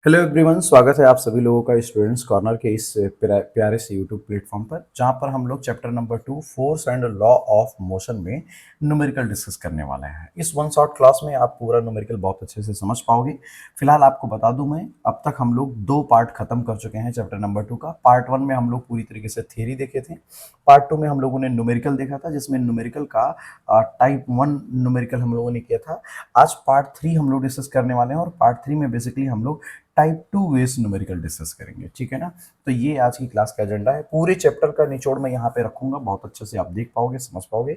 Hello everyone, स्वागत है आप सभी लोगों का स्टूडेंट्स कॉर्नर के इस प्यारे से यूट्यूब प्लेटफॉर्म पर, जहां पर हम लोग chapter number 2 force and law of motion में न्यूमेरिकल डिस्कस करने वाले हैं। इस वन शॉट क्लास में आप पूरा न्यूमेरिकल बहुत अच्छे से समझ पाओगे। फिलहाल आपको बता दूं, मैं अब तक हम लोग दो पार्ट खत्म कर चुके हैं चैप्टर नंबर 2 का। पार्ट 1 में हम लोग पूरी तरीके से थ्योरी देखे थे। पार्ट 2 में हम लोगों ने न्यूमेरिकल देखा था, जिसमें न्यूमेरिकल का टाइप 1 न्यूमेरिकल हम लोगों ने किया था। आज पार्ट 3 हम लोग डिस्कस करने वाले हैं, और पार्ट 3 में बेसिकली हम लोग टाइप 2 वेस न्यूमेरिकल डिस्कस करेंगे। ठीक है ना। तो ये आज की क्लास का एजेंडा है। पूरे चैप्टर का निचोड़ मैं यहाँ पे रखूंगा, बहुत अच्छे से आप देख पाओगे, समझ पाओगे।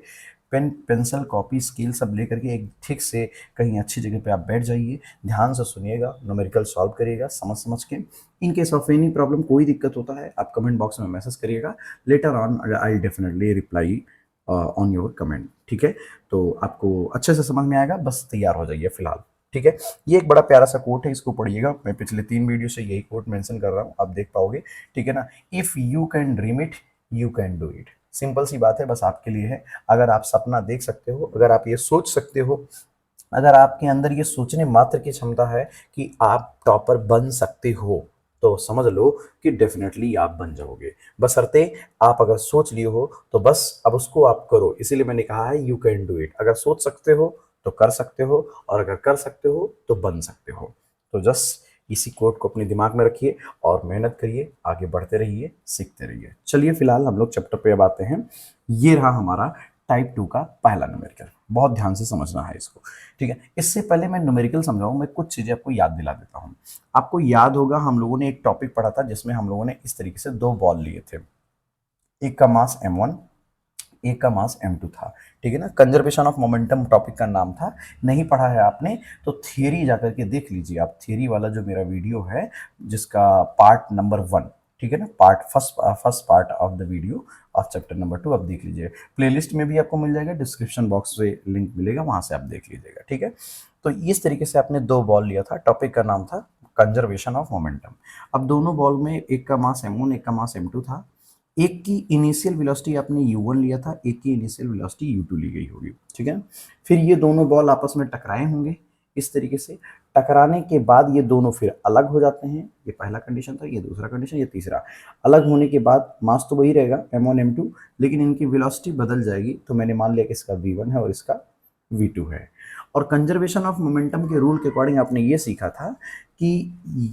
पेन पेंसिल कॉपी स्केल सब लेकर के एक ठीक से कहीं अच्छी जगह पे आप बैठ जाइए, ध्यान से सुनिएगा, न्यूमेरिकल सॉल्व करिएगा समझ समझ के। In case of any problem, कोई दिक्कत होता है, आप कमेंट बॉक्स में मैसेज करिएगा। Later on I definitely reply on your comment. ठीक है। तो आपको अच्छे से समझ में आएगा, बस तैयार हो जाइए फिलहाल। ठीक है। ये एक बड़ा प्यारा सा कोट है, इसको पढ़िएगा। मैं पिछले 3 वीडियो से यही कोट मेंशन कर रहा हूँ, आप देख पाओगे। ठीक है ना। If you can dream it, you can do it. Simple सी बात है, बस आपके लिए है। अगर आप सपना देख सकते हो, अगर आप ये सोच सकते हो, अगर आपके अंदर ये सोचने मात्र की क्षमता है कि आप टॉपर बन सकते हो, तो समझ लो कि डेफिनेटली आप बन जाओगे। बशर्ते आप अगर सोच लिए हो तो बस अब उसको आप करो। इसीलिए मैंने कहा है यू कैन डू इट। अगर सोच सकते हो तो कर सकते हो, और अगर कर सकते हो तो बन सकते हो। तो जस्ट इसी कोट को अपने दिमाग में रखिए और मेहनत करिए, आगे बढ़ते रहिए, सीखते रहिए। चलिए फिलहाल हम लोग चैप्टर पे अब आते हैं। ये रहा हमारा टाइप 2 का पहला न्यूमेरिकल। बहुत ध्यान से समझना है इसको। ठीक है। इससे पहले मैं न्यूमेरिकल समझाऊं, मैं कुछ चीजें आपको याद दिला देता हूं। आपको याद होगा, हम लोगों ने एक टॉपिक पढ़ा था जिसमें हम लोगों ने इस तरीके से दो बॉल लिए थे। एक का मास m1, एक का मास m2 था। ठीक है ना। कंजर्वेशन ऑफ मोमेंटम टॉपिक का नाम था। नहीं पढ़ा है आपने तो थियरी जाकर के देख लीजिए आप। थियरी वाला जो मेरा वीडियो है, जिसका पार्ट नंबर 1, ठीक है ना, part first part of the video of chapter number 2 आप देख लीजिए। प्लेलिस्ट में भी आपको मिल जाएगा, डिस्क्रिप्शन बॉक्स से लिंक मिलेगा, वहां से आप देख लीजिएगा। ठीक है। तो इस तरीके से आपने दो बॉल लिया था, टॉपिक का नाम था कंजर्वेशन ऑफ मोमेंटम। अब दोनों बॉल में एक का मास m1, एक का मास m2 था। एक की इनिशियल वेलोसिटी आपने u1 लिया था, एक की इनिशियल वेलोसिटी u2 ली गई होगी। ठीक है। फिर ये दोनों बॉल आपस में टकराए होंगे इस तरीके से। टकराने के बाद ये दोनों फिर अलग हो जाते हैं। ये पहला कंडीशन था, ये दूसरा कंडीशन, ये तीसरा। अलग होने के बाद मास तो वही रहेगा m1 m2, लेकिन इनकी वेलोसिटी बदल जाएगी। तो मैंने मान लिया कि इसका v1 है और इसका v2 है। और कंजर्वेशन ऑफ मोमेंटम के रूल के अकॉर्डिंग आपने ये सीखा था कि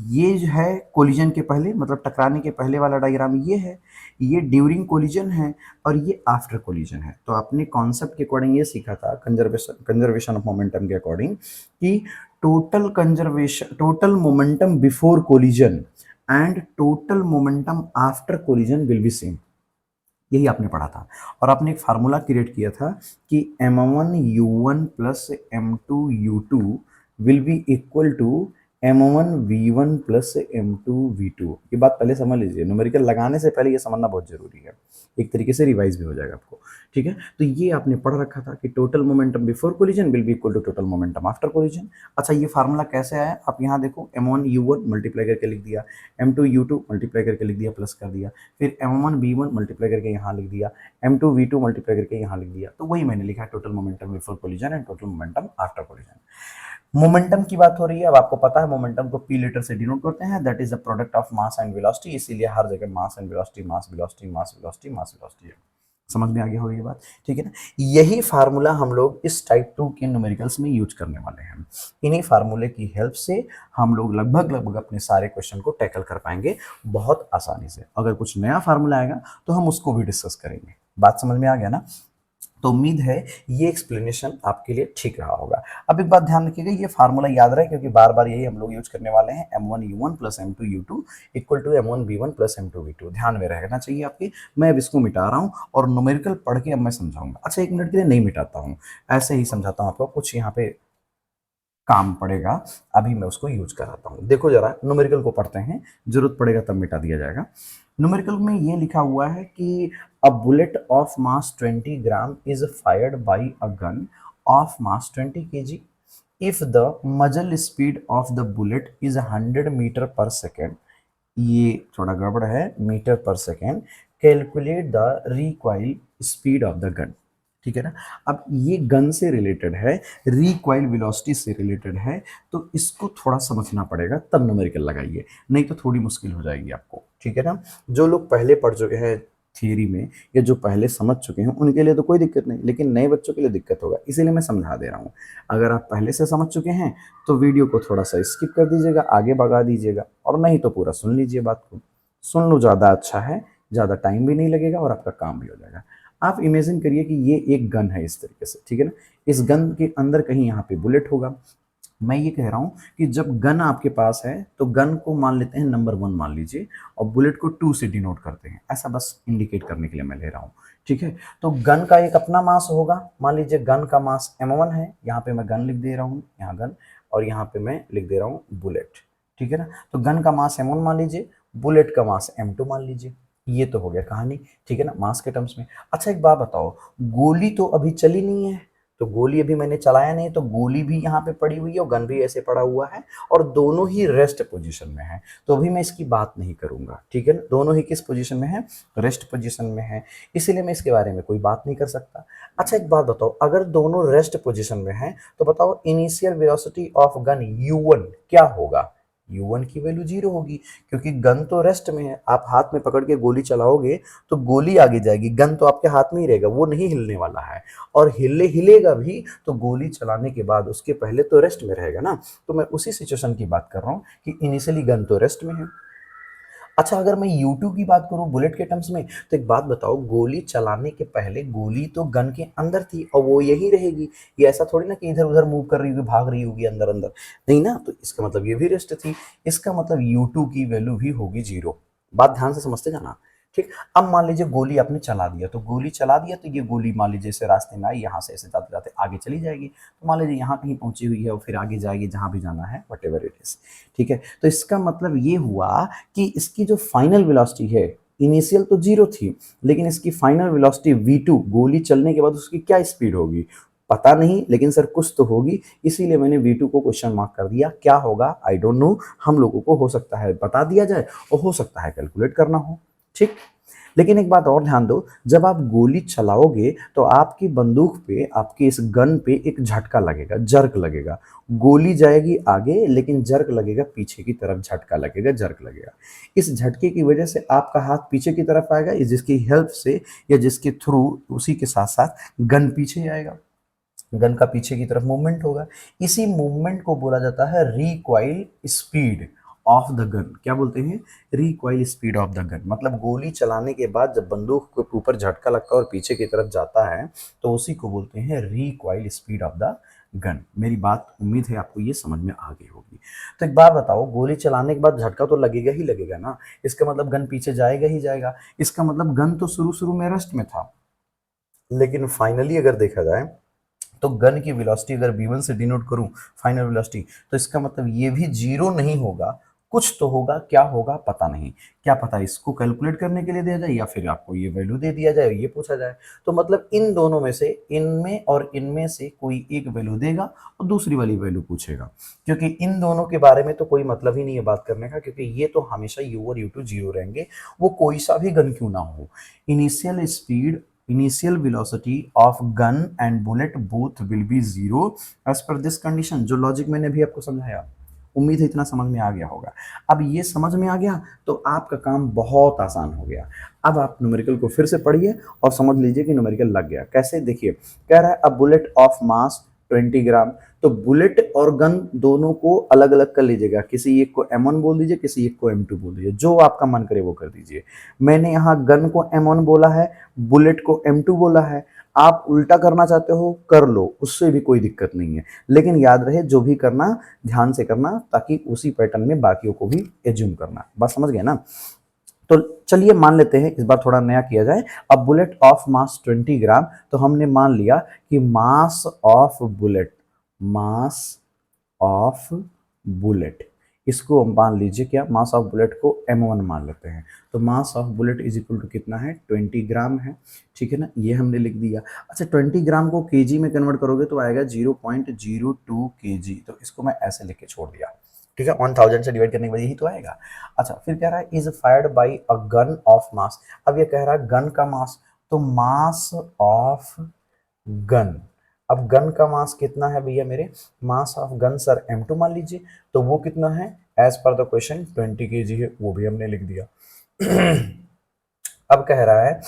ये जो है कोलिजन के पहले, मतलब टकराने के पहले वाला डायग्राम ये है, ये ड्यूरिंग कोलिजन है, और ये आफ्टर कोलिजन है। तो आपने कॉन्सेप्ट के अकॉर्डिंग ये सीखा था, कंजर्वेशन ऑफ मोमेंटम के अकॉर्डिंग, कि total momentum before collision and total momentum after collision will B same. यही आपने पढ़ा था। और आपने एक फार्मूला क्रिएट किया था कि m1 u1 plus m2 u2 will be equal to m1 v1 plus m2 v2। ये बात पहले समझ लीजिए, न्यूमेरिकल लगाने से पहले ये समझना बहुत जरूरी है, एक तरीके से रिवाइज भी हो जाएगा आपको। ठीक है। तो ये आपने पढ़ रखा था कि total momentum before collision will be equal to total momentum after collision. अच्छा, ये फार्मूला कैसे आया, आप यहाँ देखो, m1 u1 मल्टीप्लाई करके लिख दिया, m2 u2 मल्टीप्लाई करके लिख दिया, प्लस कर दिया, फिर m1 v1 मल्टीप्लाई करके यहाँ लिख दिया, m2 v2 मल्टीप्लाई करके यहाँ लिख दिया। तो वही मैंने लिखा, total momentum before collision and total momentum after collision. Momentum की बात हो रही है, अब आपको पता है मोमेंटम को पी लेटर से डिनोट करते हैं, that is the product of mass and velocity. इसीलिए हर जगह mass and velocity, mass velocity, mass velocity, mass velocity है। समझ में आ गया होगी ये बात। ठीक है ना। यही फार्मूला हम लोग इस टाइप 2 के न्यूमेरिकल्स में यूज करने वाले हैं। इन्हीं फार्मूले की हेल्प से हम लोग लगभग लगभग अपने सारे क्वेश्चन को टैकल कर पाएंगे बहुत आसानी से। अगर कुछ नया फार्मूला आएगा तो हम उसको भी डिस्कस करेंगे। बात समझ में आ गया ना। तो उम्मीद है ये एक्सप्लेनेशन आपके लिए ठीक रहा होगा। अब एक बात ध्यान रखिएगा, ये फार्मूला याद रहे, क्योंकि बार बार यही हम लोग यूज करने वाले हैं। m1 u1 plus m2 u2 equal to m1 v1 plus m2 v2। ध्यान में रहना चाहिए आपके। मैं अब इसको मिटा रहा हूँ और न्यूमेरिकल पढ़ के अब मैं समझाऊंगा। अच्छा, 1 मिनट के लिए नहीं मिटाता हूँ, ऐसे ही समझाता हूँ आपको। कुछ यहाँ पे काम पड़ेगा, अभी मैं उसको यूज कराता हूँ। देखो जरा, न्यूमेरिकल को पढ़ते हैं, जरूरत पड़ेगा तब मिटा दिया जाएगा। न्यूमेरिकल में ये लिखा हुआ है कि a bullet of mass 20 gram is fired by a gun of mass 20 kg if the muzzle speed of the bullet is 100 metre per second. ये थोड़ा गड़बड़ है, metre per second. Calculate the recoil speed of the gun. ठीक है ना। अब ये gun से रिलेटेड है, रिकॉइल वेलोसिटी से रिलेटेड है, तो इसको थोड़ा समझना पड़ेगा तब न्यूमेरिकल लगाइए, नहीं तो थोड़ी मुश्किल हो जाएगी आपको, ठीक है ना। जो लोग पहले पढ़ चुके हैं थियरी में या जो पहले समझ चुके हैं उनके लिए तो कोई दिक्कत नहीं, लेकिन नए बच्चों के लिए दिक्कत होगा, इसीलिए मैं समझा दे रहा हूँ। अगर आप पहले से समझ चुके हैं तो वीडियो को थोड़ा सा स्किप कर दीजिएगा, आगे भगा दीजिएगा, और नहीं तो पूरा सुन लीजिए बात को। सुन लो, ज़्यादा अच्छा है, ज़्यादा टाइम भी नहीं लगेगा और आपका काम भी हो जाएगा। आप इमेजिन करिए कि ये एक गन है इस तरीके से, ठीक है ना। इस गन के अंदर कहीं यहाँ पे बुलेट होगा। मैं ये कह रहा हूँ कि जब गन आपके पास है तो गन को मान लेते हैं नंबर 1 मान लीजिए, और बुलेट को 2 से डिनोट करते हैं, ऐसा बस इंडिकेट करने के लिए मैं ले रहा हूँ, ठीक है। तो गन का एक अपना मास होगा, मान लीजिए गन का मास m1 है, यहाँ पे मैं गन लिख दे रहा हूँ, यहाँ गन, और यहाँ पे मैं लिख दे रहा हूँ बुलेट, ठीक है ना। तो गन का मास m1 मान लीजिए, बुलेट का मास m2 मान लीजिए। ये तो हो गया कहानी, ठीक है ना, मास के टर्म्स में। अच्छा एक बात बताओ, गोली तो अभी चली नहीं है, तो गोली अभी मैंने चलाया नहीं, तो गोली भी यहाँ पे पड़ी हुई है और गन भी ऐसे पड़ा हुआ है, और दोनों ही रेस्ट पोजीशन में है, तो अभी मैं इसकी बात नहीं करूंगा, ठीक है ना। दोनों ही किस पोजीशन में है, रेस्ट पोजीशन में है, इसीलिए मैं इसके बारे में कोई बात नहीं कर सकता। अच्छा एक बात बताओ, अगर दोनों रेस्ट पोजीशन में है तो बताओ initial velocity of gun u1 क्या होगा। u1 की वैल्यू 0 होगी, क्योंकि गन तो रेस्ट में है। आप हाथ में पकड़ के गोली चलाओगे तो गोली आगे जाएगी, गन तो आपके हाथ में ही रहेगा, वो नहीं हिलने वाला है। और हिलेगा भी तो गोली चलाने के बाद, उसके पहले तो रेस्ट में रहेगा ना। तो मैं उसी सिचुएशन की बात कर रहा हूँ कि इनिशियली गन तो रेस्ट में है। अच्छा अगर मैं U2 की बात करूं बुलेट के टर्म्स में, तो एक बात बताओ, गोली चलाने के पहले गोली तो गन के अंदर थी और वो यही रहेगी। ये ऐसा थोड़ी ना कि इधर उधर मूव कर रही होगी, भाग रही होगी अंदर अंदर, नहीं ना। तो इसका मतलब ये भी रेस्ट थी, इसका मतलब U2 की वैल्यू भी होगी 0। बात ध्यान से समझते जाना, ठीक। अब मान लीजिए गोली आपने चला दिया, तो गोली चला दिया तो ये गोली मान लीजिए इसे रास्ते में आई, यहाँ से ऐसे जाते जाते आगे चली जाएगी, तो मान लीजिए यहाँ कहीं पहुंची हुई है और फिर आगे जाएगी जहाँ भी जाना है, वट एवर इट इज, ठीक है। तो इसका मतलब ये हुआ कि इसकी जो फाइनल वेलोसिटी है, इनिशियल तो 0 थी, लेकिन इसकी फाइनल वेलोसिटी v2, गोली चलने के बाद उसकी क्या स्पीड होगी पता नहीं, लेकिन सर कुछ तो होगी, इसीलिए मैंने v2 को क्वेश्चन मार्क कर दिया। क्या होगा आई डोंट नो, हम लोगों को हो सकता है बता दिया जाए और हो सकता है कैलकुलेट करना हो, ठीक। लेकिन एक बात और ध्यान दो, जब आप गोली चलाओगे तो आपकी बंदूक पे, आपके इस गन पे एक झटका लगेगा, जर्क लगेगा। गोली जाएगी आगे लेकिन जर्क लगेगा पीछे की तरफ, झटका लगेगा, जर्क लगेगा। इस झटके की वजह से आपका हाथ पीछे की तरफ आएगा, जिसकी हेल्प से या जिसके थ्रू, उसी के साथ साथ गन पीछे आएगा, गन का पीछे की तरफ मूवमेंट होगा। इसी मूवमेंट को बोला जाता है recoil speed of the gun. क्या बोलते हैं, recoil speed of the gun. मतलब गोली चलाने के बाद जब बंदूक के ऊपर झटका लगता है और पीछे की तरफ जाता है, तो उसी को बोलते हैं recoil speed of the gun. मेरी बात उम्मीद है आपको ये समझ में आ गई होगी। तो एक बात बताओ, गोली चलाने के बाद झटका तो लगेगा ही लगेगा ना, इसका मतलब गन पीछे जाएगा ही जाएगा। इसका मतलब गन तो शुरू शुरू में रेस्ट में था, लेकिन फाइनली अगर देखा जाए तो गन की वेलोसिटी अगर v1 से डिनोट करूं फाइनल वेलोसिटी, तो इसका मतलब ये भी 0 नहीं होगा, कुछ तो होगा, क्या होगा पता नहीं। क्या पता इसको कैलकुलेट करने के लिए दिया जाए या फिर आपको ये वैल्यू दे दिया जाए, ये पूछा जाए। तो मतलब इन दोनों में से, इनमें और इनमें से कोई एक वैल्यू देगा और दूसरी वाली वैल्यू पूछेगा, क्योंकि इन दोनों के बारे में तो कोई मतलब ही नहीं है बात करने का, क्योंकि ये तो हमेशा u और u2 0 रहेंगे, वो कोई सा भी गन क्यों ना हो। Initial speed, initial velocity of gun and bullet both will be zero as per this condition। जो लॉजिक मैंने भी आपको समझाया, उम्मीद है इतना समझ में आ गया होगा। अब ये समझ में आ गया तो आपका काम बहुत आसान हो गया। अब आप न्यूमेरिकल को फिर से पढ़िए और समझ लीजिए कि न्यूमेरिकल लग गया कैसे। देखिए कह रहा है अ बुलेट ऑफ मास 20 ग्राम, तो बुलेट और गन दोनों को अलग अलग कर लीजिएगा, किसी एक को m1 बोल दीजिए, किसी एक को m2 बोल दीजिए, जो आपका मन करे वो कर दीजिए। मैंने यहाँ गन को m1 बोला है, बुलेट को m2 बोला है। आप उल्टा करना चाहते हो कर लो, उससे भी कोई दिक्कत नहीं है, लेकिन याद रहे जो भी करना ध्यान से करना, ताकि उसी पैटर्न में बाकियों को भी एज्यूम करना। बात समझ गए ना। तो चलिए मान लेते हैं इस बार थोड़ा नया किया जाए। अब बुलेट ऑफ मास 20 ग्राम, तो हमने मान लिया कि mass of bullet, mass of bullet, इसको हम मान लीजिए क्या, मास ऑफ बुलेट को m1 मान लेते हैं। तो mass of bullet is equal to कितना है, 20 ग्राम है, ठीक है ना, ये हमने लिख दिया। अच्छा 20 ग्राम को केजी में कन्वर्ट करोगे तो आएगा 0.02 केजी, तो इसको मैं ऐसे लिख के छोड़ दिया, ठीक है। 1000 से डिवाइड करने के बाद यही तो आएगा। अच्छा फिर कह रहा है is fired by a gun of मास। अब ये कह रहा है गन का मास, तो मास ऑफ गन। अब गन का मास कितना है भैया मेरे, mass of gun sir m2 मान लीजिए, तो वो कितना है as per the question 20 kg है, वो भी हमने लिख दिया। अब कह रहा है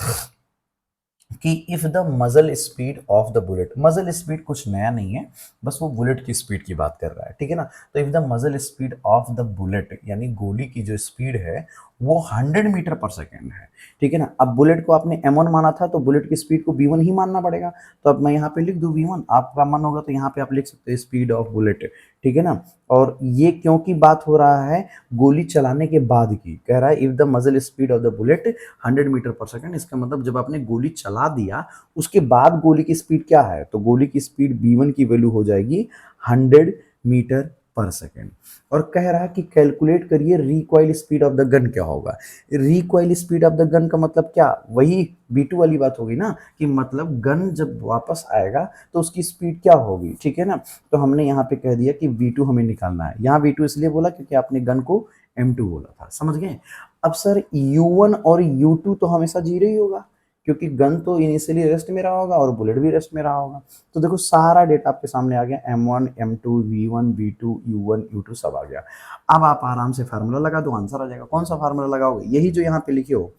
कि if the muzzle speed of the bullet, मजल स्पीड कुछ नया नहीं है, बस वो बुलेट की स्पीड की बात कर रहा है, ठीक है ना। तो if the muzzle speed of the bullet यानी गोली की जो स्पीड है वो 100 मीटर पर सेकेंड है, ठीक है ना। अब बुलेट को आपने m1 माना था तो बुलेट की स्पीड को v1 ही मानना पड़ेगा, तो अब मैं यहाँ पे लिख दूं v1, आपका मन होगा तो यहाँ पे आप लिख सकते हैं स्पीड ऑफ बुलेट, ठीक है ना। और ये क्योंकि बात हो रहा है गोली चलाने के बाद की, कह रहा है if the muzzle speed of the bullet 100 metre per second, इसका मतलब जब आपने गोली चला दिया उसके बाद गोली की स्पीड क्या है, तो गोली की स्पीड v1 की वैल्यू हो जाएगी 100 मीटर पर सेकेंड। और कह रहा है कि कैलकुलेट करिए recoil speed of the gun क्या होगा। Recoil speed of the gun का मतलब क्या, वही v2 वाली बात होगी ना, कि मतलब गन जब वापस आएगा तो उसकी स्पीड क्या होगी, ठीक है ना। तो हमने यहाँ पे कह दिया कि v2 हमें निकालना है, यहाँ v2 इसलिए बोला क्योंकि आपने गन को m2 बोला था, समझ गए। अब सर u1 और u2 तो हमेशा जीरो ही होगा, क्योंकि गन तो इनिशियली रेस्ट में रहा होगा और बुलेट भी रेस्ट में रहा होगा। तो देखो सारा डेटा आपके सामने आ गया, m1 m2 v1 v2 u1 u2 सब आ गया। अब आप आराम से फार्मूला लगा दो, आंसर आ जाएगा। कौन सा फार्मूला लगाओगे, यही जो यहाँ पे लिखे हो,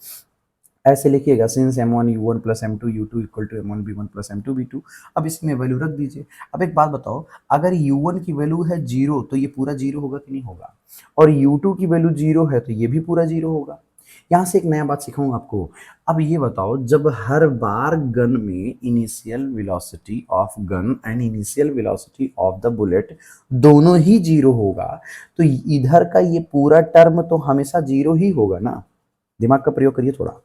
ऐसे लिखिएगा since m1 u1 plus m2 u2 equal to m1 v1 plus m2 v2। अब इसमें वैल्यू रख दीजिए। अब एक बात बताओ, अगर u1 की वैल्यू है जीरो तो ये पूरा जीरो होगा कि नहीं होगा, और u2 की वैल्यू जीरो है तो ये भी पूरा जीरो होगा। यहाँ से एक नया बात सिखाऊंगा आपको। अब ये बताओ, जब हर बार गन में initial velocity of gun and initial velocity of the bullet दोनों ही जीरो होगा, तो इधर का ये पूरा टर्म तो हमेशा जीरो ही होगा ना। दिमाग का प्रयोग करिए थोड़ा।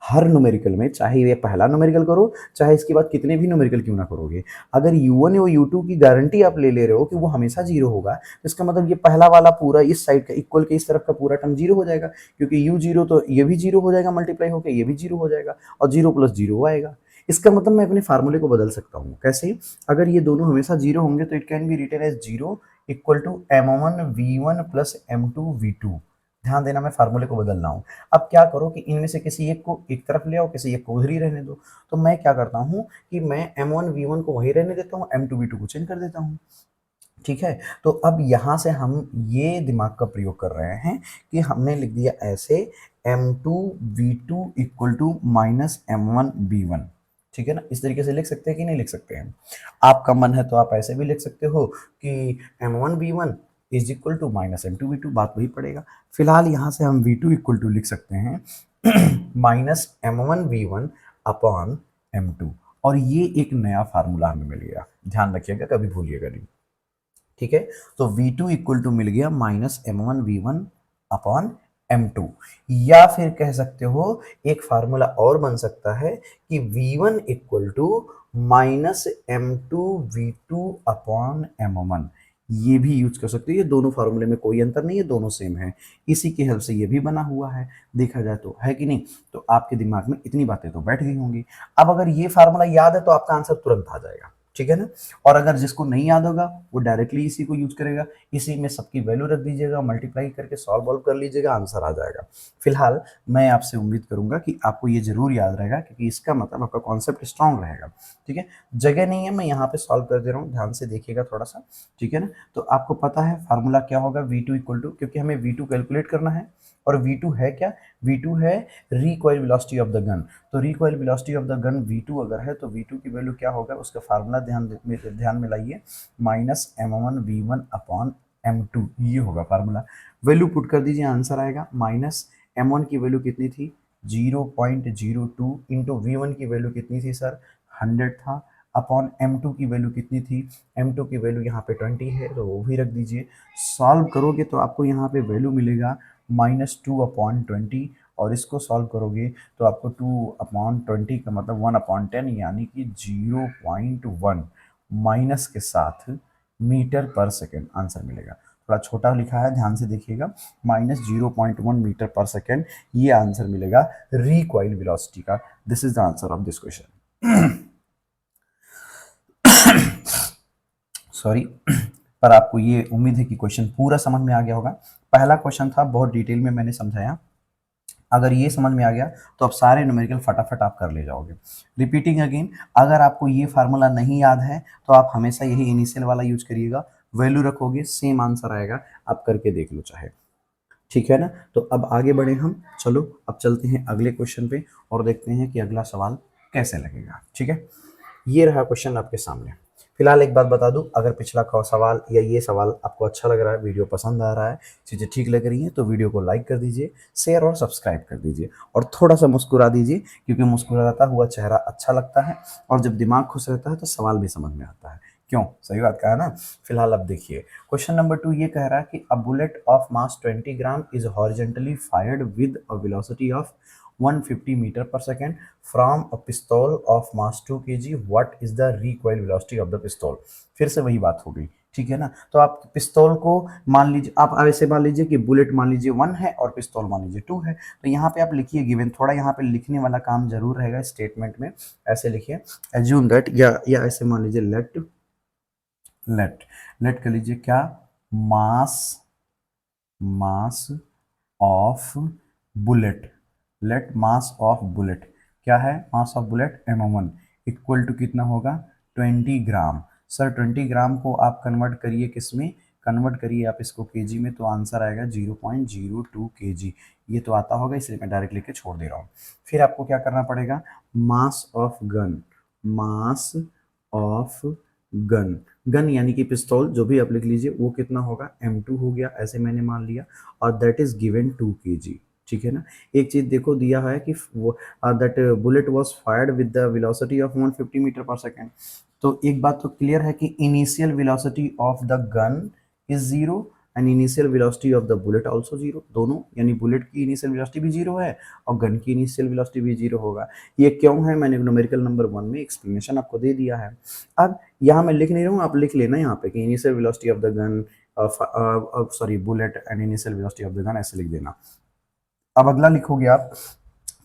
हर न्यूमेरिकल में, चाहे ये पहला न्यूमेरिकल करो चाहे इसके बाद कितने भी न्यूमेरिकल क्यों ना करोगे, अगर u1 और u2 की गारंटी आप ले रहे हो कि वो हमेशा जीरो होगा, तो इसका मतलब ये पहला वाला पूरा इस साइड का इक्वल के इस तरफ का पूरा टर्म जीरो हो जाएगा, क्योंकि u जीरो तो ये भी जीरो हो जाएगा, मल्टीप्लाई होकर ये भी जीरो हो जाएगा और जीरो प्लस जीरो आएगा। इसका मतलब मैं अपने फार्मूले को बदल सकता हूँ, कैसे, अगर ये दोनों हमेशा जीरो होंगे तो it can be written as zero equal to m1 v1 plus m2 v2। ध्यान देना, मैं फार्मूले को बदल रहा हूँ। अब क्या करो कि इनमें से किसी एक को एक तरफ ले आओ, किसी एक को उधर ही रहने दो। तो मैं क्या करता हूँ कि मैं m1 v1 को वहीं रहने देता हूँ, m2 v2 को चेंज कर देता हूँ, ठीक है। तो अब यहाँ से हम ये दिमाग का प्रयोग कर रहे हैं कि हमने लिख दिया ऐसे m2 v2 equal to minus m1 v1, ठीक है ना। इस तरीके से लिख सकते हैं कि नहीं लिख सकते हैं, आपका मन है तो आप ऐसे भी लिख सकते हो कि m1 v1 is equal to minus m2 v2, बात वही पड़ेगा। फिलहाल यहाँ से हम v2 इक्वल टू लिख सकते हैं minus m1 v1 upon m2, और ये एक नया फार्मूला हमें मिल गया, ध्यान रखिएगा कभी भूलिएगा नहीं, ठीक है। तो v2 इक्वल टू मिल गया minus m1 v1 upon m2, या फिर कह सकते हो एक फार्मूला और बन सकता है कि v1 equal to minus m2 v2 upon m1, ये भी यूज कर सकते हो। ये दोनों फार्मूले में कोई अंतर नहीं है, दोनों सेम है, इसी की हेल्प से ये भी बना हुआ है, देखा जाए तो है कि नहीं। तो आपके दिमाग में इतनी बातें तो बैठ गई होंगी। अब अगर ये फार्मूला याद है तो आपका आंसर तुरंत आ जाएगा, ठीक है ना। और अगर जिसको नहीं याद होगा वो डायरेक्टली इसी को यूज करेगा, इसी में सबकी वैल्यू रख दीजिएगा, मल्टीप्लाई करके सॉल्व वॉल्व कर लीजिएगा, आंसर आ जाएगा। फिलहाल मैं आपसे उम्मीद करूंगा कि आपको ये जरूर याद रहेगा, क्योंकि इसका मतलब आपका कॉन्सेप्ट स्ट्रांग रहेगा, ठीक है। जगह नहीं है, मैं यहाँ पे सॉल्व कर दे रहा हूँ, ध्यान से देखिएगा थोड़ा सा, ठीक है ना। तो आपको पता है फार्मूला क्या होगा, v2 इक्वल टू, क्योंकि हमें v2 कैलकुलेट करना है, और v2 है क्या, v2 है recoil velocity of the gun. तो recoil velocity of the gun v2 अगर है तो v2 की वैल्यू क्या होगा, उसका फार्मूला ध्यान में लाइए, minus m1 v1 upon m2, ये होगा फार्मूला। वैल्यू पुट कर दीजिए, आंसर आएगा माइनस m1 की वैल्यू कितनी थी 0.02 इंटू v1 की वैल्यू कितनी थी सर 100 था, अपॉन m2 की वैल्यू कितनी थी, m2 की वैल्यू यहाँ पे 20 है तो वो भी रख दीजिए। सॉल्व करोगे तो आपको यहाँ पे वैल्यू मिलेगा -2/20, और इसको सॉल्व करोगे तो आपको 2/20 का मतलब 1/10 यानी कि 0.1 माइनस के साथ मीटर पर सेकेंड आंसर मिलेगा। थोड़ा छोटा लिखा है, ध्यान से देखिएगा, -0.1 मीटर पर सेकेंड ये आंसर मिलेगा रिकॉइल वेलोसिटी का। This is the answer of this question. Sorry, पर आपको ये उम्मीद है कि क्वेश्चन पूरा समझ में आ गया होगा। पहला क्वेश्चन था, बहुत डिटेल में मैंने समझाया। अगर ये समझ में आ गया तो अब सारे न्यूमेरिकल फटाफट आप कर ले जाओगे। रिपीटिंग अगेन, अगर आपको ये फार्मूला नहीं याद है तो आप हमेशा यही इनिशियल वाला यूज करिएगा, वैल्यू रखोगे सेम आंसर आएगा, आप करके देख लो चाहे, ठीक है ना। तो अब आगे बढ़े हम, चलो अब चलते हैं अगले क्वेश्चन पे और देखते हैं कि अगला सवाल कैसे लगेगा, ठीक है। ये रहा क्वेश्चन आपके सामने। फिलहाल एक बात बता दूं, अगर पिछला का सवाल या ये सवाल आपको अच्छा लग रहा है, वीडियो पसंद आ रहा है, चीज़ें ठीक लग रही हैं, तो वीडियो को लाइक कर दीजिए, शेयर और सब्सक्राइब कर दीजिए और थोड़ा सा मुस्कुरा दीजिए, क्योंकि मुस्कुराता हुआ चेहरा अच्छा लगता है और जब दिमाग खुश रहता है तो सवाल भी समझ में आता है। क्यों, सही बात कहा ना। फिलहाल अब देखिए क्वेश्चन नंबर 2 ये कह रहा है कि a bullet of mass 20 gram is horizontally fired with a velocity of 150 metre per second from a पिस्तौल of mass 2 kg, what is the recoil velocity of the पिस्तौल। फिर से वही बात हो गई, ठीक है ना। तो आप पिस्तौल को मान लीजिए, आप ऐसे मान लीजिए कि बुलेट मान लीजिए 1 है और पिस्तौल मान लीजिए 2 है, तो यहाँ पे आप लिखिए गिवन, थोड़ा यहाँ पे लिखने वाला काम जरूर रहेगा स्टेटमेंट में, ऐसे लिखिए एज्यूम दैट, या ऐसे मान लीजिए लेट लेट लेट कर लीजिए क्या, mass mass of bullet, let mass of bullet क्या है, mass of bullet mm1 equal to कितना होगा 20 ग्राम। सर 20 ग्राम को आप कन्वर्ट करिए किस में, कन्वर्ट करिए आप इसको केजी में, तो आंसर आएगा 0.02 केजी। ये तो आता होगा इसलिए मैं डायरेक्ट लेके छोड़ दे रहा हूँ। फिर आपको क्या करना पड़ेगा, mass of gun, mass of gun, gun यानी कि पिस्तौल जो भी आप लिख लीजिए, वो कितना होगा m2 हो गया, ऐसे मैंने मान लिया, और दैट इज गिवन 2 kg, ठीक है ना। एक चीज देखो दिया है कि वो that bullet was fired with the velocity of 150 metre per second. तो एक बात तो क्लियर है कि initial velocity of the gun is zero and initial velocity of the bullet also zero, दोनों, यानी बुलेट की इनिशियल वेलोसिटी भी जीरो है और गन की इनिशियल वेलोसिटी भी जीरो होगा। ये क्यों है, मैंने न्यूमेरिकल नंबर 1 में एक्सप्लेनेशन आपको दे दिया है। अब यहाँ मैं लिख नहीं रहा हूँ, आप लिख लेना यहाँ पे कि initial velocity of the gun, sorry bullet and initial velocity of the gun, ऐसे लिख देना। अब अगला लिखोगे आप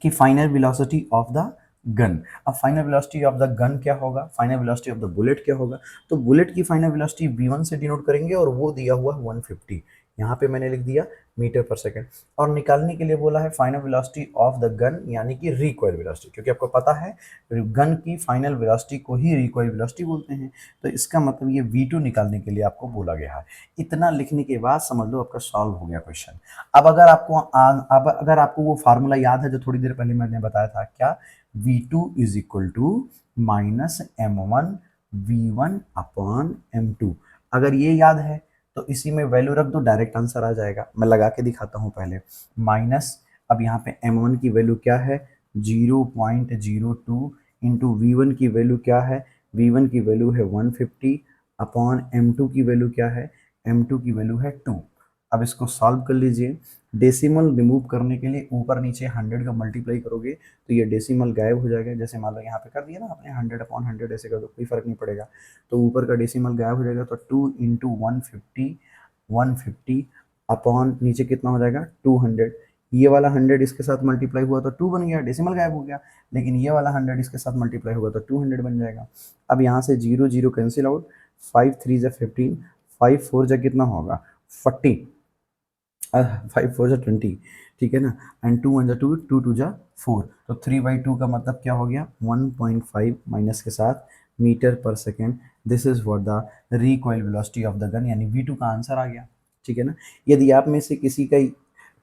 कि final velocity of the gun. अब final velocity of the gun क्या होगा, final velocity of the bullet क्या होगा, तो बुलेट की फाइनल वेलोसिटी v1 से डिनोट करेंगे और वो दिया हुआ है 150, यहाँ पे मैंने लिख दिया मीटर पर सेकेंड, और निकालने के लिए बोला है final velocity of the gun यानी कि रिकॉइल वेलोसिटी, क्योंकि आपको पता है गन की फाइनल वेलोसिटी को ही रिकॉइल वेलोसिटी बोलते हैं, तो इसका मतलब ये v2 निकालने के लिए आपको बोला गया है। इतना लिखने के बाद समझ लो आपका सॉल्व हो गया क्वेश्चन। अब अगर आपको वो फार्मूला याद है जो थोड़ी देर पहले मैंने बताया था, क्या, v2 is equal to minus m1 v1 upon m2, अगर ये याद है तो इसी में वैल्यू रख दो, डायरेक्ट आंसर आ जाएगा। मैं लगा के दिखाता हूं पहले, माइनस, अब यहाँ पे m1 की वैल्यू क्या है 0.02 इंटू v1 की वैल्यू क्या है, v1 की वैल्यू है 150 अपॉन m2 की वैल्यू क्या है, m2 की वैल्यू है 2। अब इसको सॉल्व कर लीजिए, डेसिमल रिमूव करने के लिए ऊपर नीचे 100 का मल्टीप्लाई करोगे तो ये डेसिमल गायब हो जाएगा, जैसे मान लो यहाँ पे कर दिया ना आपने 100 अपॉन 100 ऐसे कर दो, कोई फर्क नहीं पड़ेगा, तो ऊपर का डेसिमल गायब हो जाएगा, तो 2 इंटू 150 अपॉन नीचे कितना हो जाएगा 200, ये वाला 100 इसके साथ मल्टीप्लाई हुआ तो 2 बन गया, डेसिमल गायब हो गया, लेकिन ये वाला 100 इसके साथ मल्टीप्लाई होगा तो 200 बन जाएगा। अब यहाँ से 0 0 कैंसिल आउट, 5 3 जा 15, 5 4 जा कितना होगा 40, 5 4 जा 20, ठीक है ना, एंड 2 1 जा 2, 2 2 जा 4, तो 3/2 का मतलब क्या हो गया 1.5 माइनस के साथ metre per second, this is what the recoil velocity of the gun, यानी v2 का आंसर आ गया, ठीक है ना। यदि आप में से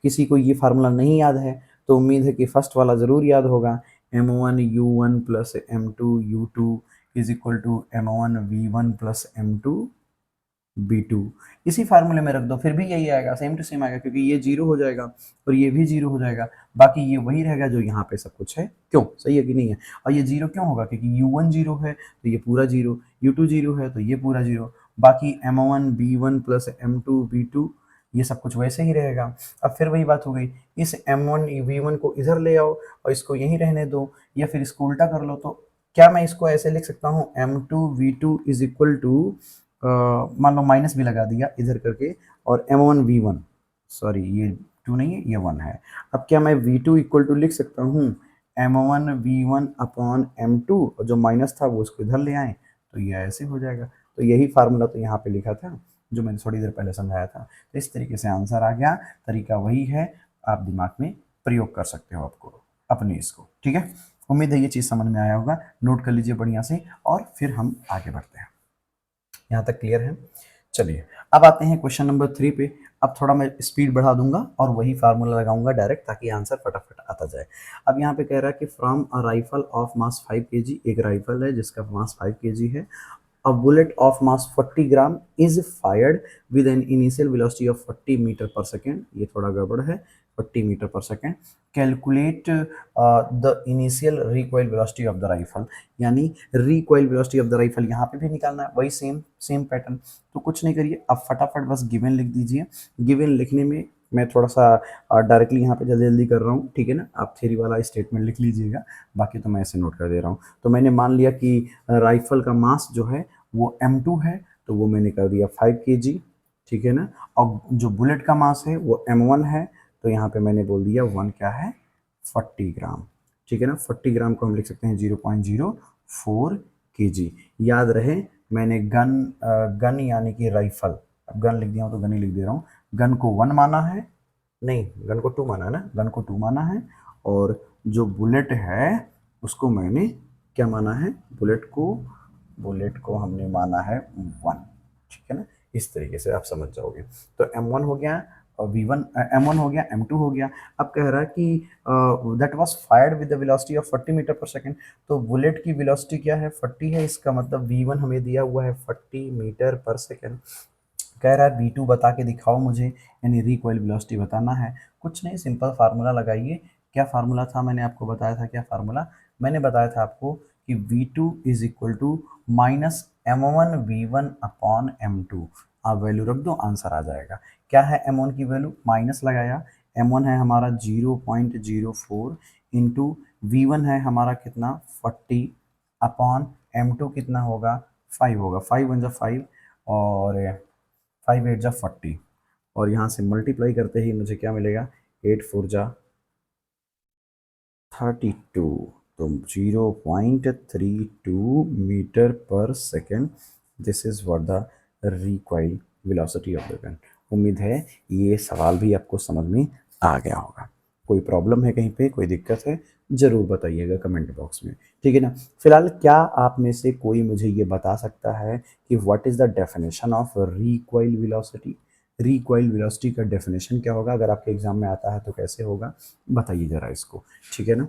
किसी को ये फार्मूला नहीं याद है तो उम्मीद है कि फर्स्ट वाला ज़रूर याद होगा, m1 u1 plus m2 u2 is equal to m1 v1 plus m2 b2, इसी फार्मूले में रख दो फिर भी यही आएगा, सेम टू सेम आएगा, क्योंकि ये जीरो हो जाएगा और ये भी जीरो हो जाएगा, बाकी ये वही रहेगा जो यहाँ पे सब कुछ है। क्यों, सही है कि नहीं है, और ये जीरो क्यों होगा, क्योंकि u1 जीरो है तो ये पूरा जीरो, u2 जीरो है तो ये पूरा जीरो, बाकी m1 b1 plus m2 b2 ये सब कुछ वैसे ही रहेगा। अब फिर वही बात हो गई, इस m1 v1 को इधर ले आओ और इसको यहीं रहने दो, या फिर इसको उल्टा कर लो, तो क्या मैं इसको ऐसे लिख सकता हूँ m2 v2 is equal to, मान लो माइनस भी लगा दिया इधर करके, और m1 v1, सॉरी ये 2 नहीं है ये 1 है, अब क्या मैं v2 इक्वल टू लिख सकता हूँ m1 v1 अपॉन m2, और जो माइनस था वो उसको इधर ले आए तो ये ऐसे हो जाएगा। तो यही फार्मूला तो यहाँ पे लिखा था जो मैंने थोड़ी देर पहले समझाया था, तो इस तरीके से आंसर आ गया, तरीका वही है, आप दिमाग में प्रयोग कर सकते हो आपको अपनी इसको, ठीक है। उम्मीद है ये चीज़ समझ में आया होगा, नोट कर लीजिए बढ़िया से और फिर हम आगे बढ़ते हैं। यहाँ तक क्लियर है? चलिए अब आते हैं क्वेश्चन नंबर 3 पे। अब थोड़ा मैं स्पीड बढ़ा दूंगा और वही फार्मूला लगाऊंगा डायरेक्ट, ताकि आंसर फटाफट आता जाए। अब यहाँ पे कह रहा है कि from a rifle of mass 5 kg, एक राइफल है जिसका मास 5 kg है, a bullet of mass 40 gram is fired with an initial velocity of 40 metre per second, ये थोड़ा गड़बड़ है, 40 metre per second. Calculate the initial recoil velocity of the rifle, यानी recoil velocity of the rifle यहाँ पे भी निकालना है, वही सेम पैटर्न। तो कुछ नहीं करिए, अब फटाफट बस गिवन लिख दीजिए। गिवन लिखने में मैं थोड़ा सा डायरेक्टली यहाँ पे जल्दी जल्दी कर रहा हूँ, ठीक है ना। आप थ्योरी वाला स्टेटमेंट लिख लीजिएगा, बाकी तो मैं ऐसे नोट कर दे रहा हूँ। तो मैंने मान लिया कि राइफल का मास जो है वो M2 है, तो वो मैंने कर दिया 5 kg, ठीक है ना। और जो बुलेट का मास है वो M1 है, तो यहाँ पे मैंने बोल दिया 1 क्या है, 40 ग्राम, ठीक है ना। 40 ग्राम को हम लिख सकते हैं 0.04 kg। याद रहे मैंने गन यानी कि राइफल, अब गन लिख दिया हूँ तो गन ही लिख दे रहा हूँ। गन को 1 माना है, नहीं गन को 2 माना है ना, गन को 2 माना है। और जो बुलेट है उसको मैंने क्या माना है, बुलेट को हमने माना है 1, ठीक है ना। इस तरीके से आप समझ जाओगे। तो M1 हो गया और V1, M1 हो गया, M2 हो गया। अब कह रहा है कि that was fired with the velocity of 40 metre per second, तो बुलेट की वेलोसिटी क्या है, 40 है, इसका मतलब V1 हमें दिया हुआ है 40 मीटर पर सेकेंड। कह रहा है V2 बता के दिखाओ मुझे, यानी रिकॉइल वेलोसिटी बताना है। कुछ नहीं, सिंपल फार्मूला लगाइए। क्या फार्मूला था, मैंने आपको बताया था क्या फार्मूला, मैंने बताया था आपको कि V2 is equal to minus M1 V1 upon M2। आप वैल्यू रख दो, आंसर आ जाएगा। क्या है M1 की वैल्यू, माइनस लगाया, M1 है हमारा 0.04 इंटू V1 है हमारा कितना 40 अपॉन M2 कितना होगा 5 होगा, 5 वन जा 5 और 5 8 जा 40, और यहाँ से मल्टीप्लाई करते ही मुझे क्या मिलेगा, 8 4 जा 32, तो 0.32 metre per second, this is what the recoil velocity of the gun. उम्मीद है ये सवाल भी आपको समझ में आ गया होगा। कोई प्रॉब्लम है कहीं पे, कोई दिक्कत है, जरूर बताइएगा कमेंट बॉक्स में, ठीक है ना। फिलहाल क्या आप में से कोई मुझे ये बता सकता है कि what is the definition of recoil velocity, recoil velocity का डेफिनेशन क्या होगा, अगर आपके एग्जाम में आता है तो कैसे होगा, बताइए जरा इसको, ठीक है ना।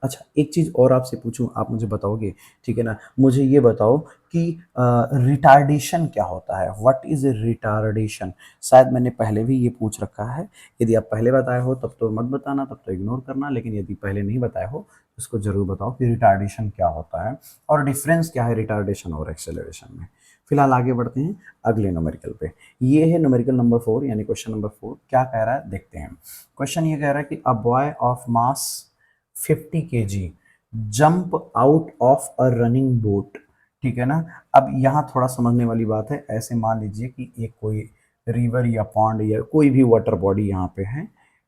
अच्छा एक चीज़ और आपसे पूछूं, आप मुझे बताओगे, ठीक है ना। मुझे ये बताओ कि रिटार्डेशन क्या होता है, व्हाट इज रिटार्डेशन। शायद मैंने पहले भी ये पूछ रखा है, यदि आप पहले बताए हो तब तो मत बताना, तब तो इग्नोर करना, लेकिन यदि पहले नहीं बताए हो तो इसको जरूर बताओ कि रिटार्डेशन क्या होता है और डिफरेंस क्या है रिटार्डेशन और एक्सेलरेशन में। फिलहाल आगे बढ़ते हैं अगले न्यूमेरिकल पे। ये है न्यूमेरिकल नंबर 4 यानी क्वेश्चन नंबर 4। क्या कह रहा है देखते हैं। क्वेश्चन ये कह रहा है कि a boy of mass 50 kg jump out of a running boat, ठीक है ना। अब यहाँ थोड़ा समझने वाली बात है, ऐसे मान लीजिए कि एक कोई रिवर या पॉन्ड या कोई भी वाटर बॉडी यहाँ पे है,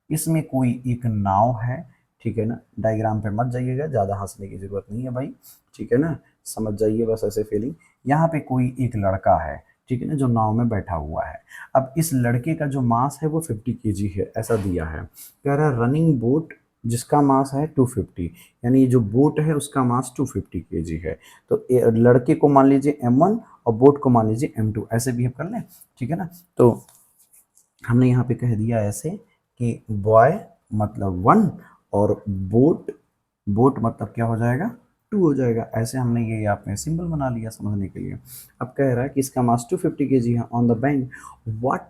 इसमें कोई एक नाव है, ठीक है ना। डायग्राम पे मत जाइएगा, ज़्यादा हंसने की जरूरत नहीं है भाई, ठीक है ना, समझ जाइए बस ऐसे फीलिंग। यहाँ पे कोई एक लड़का है, ठीक है ना, जो नाव में बैठा हुआ है। अब इस लड़के का जो मास है वो 50 kg है, ऐसा दिया है। कह रहा है रनिंग बोट जिसका मास है 250, यानी ये जो बोट है उसका मास 250 kg है। तो लड़के को मान लीजिए M1 और बोट को मान लीजिए M2, ऐसे भी हम कर लें, ठीक है ना। तो हमने यहाँ पे कह दिया ऐसे कि बॉय मतलब 1 और बोट मतलब क्या हो जाएगा 2 हो जाएगा। ऐसे हमने ये यहाँ पे सिंबल बना लिया समझने के लिए। अब कह रहा है कि इसका मास 250 kg है on the bank what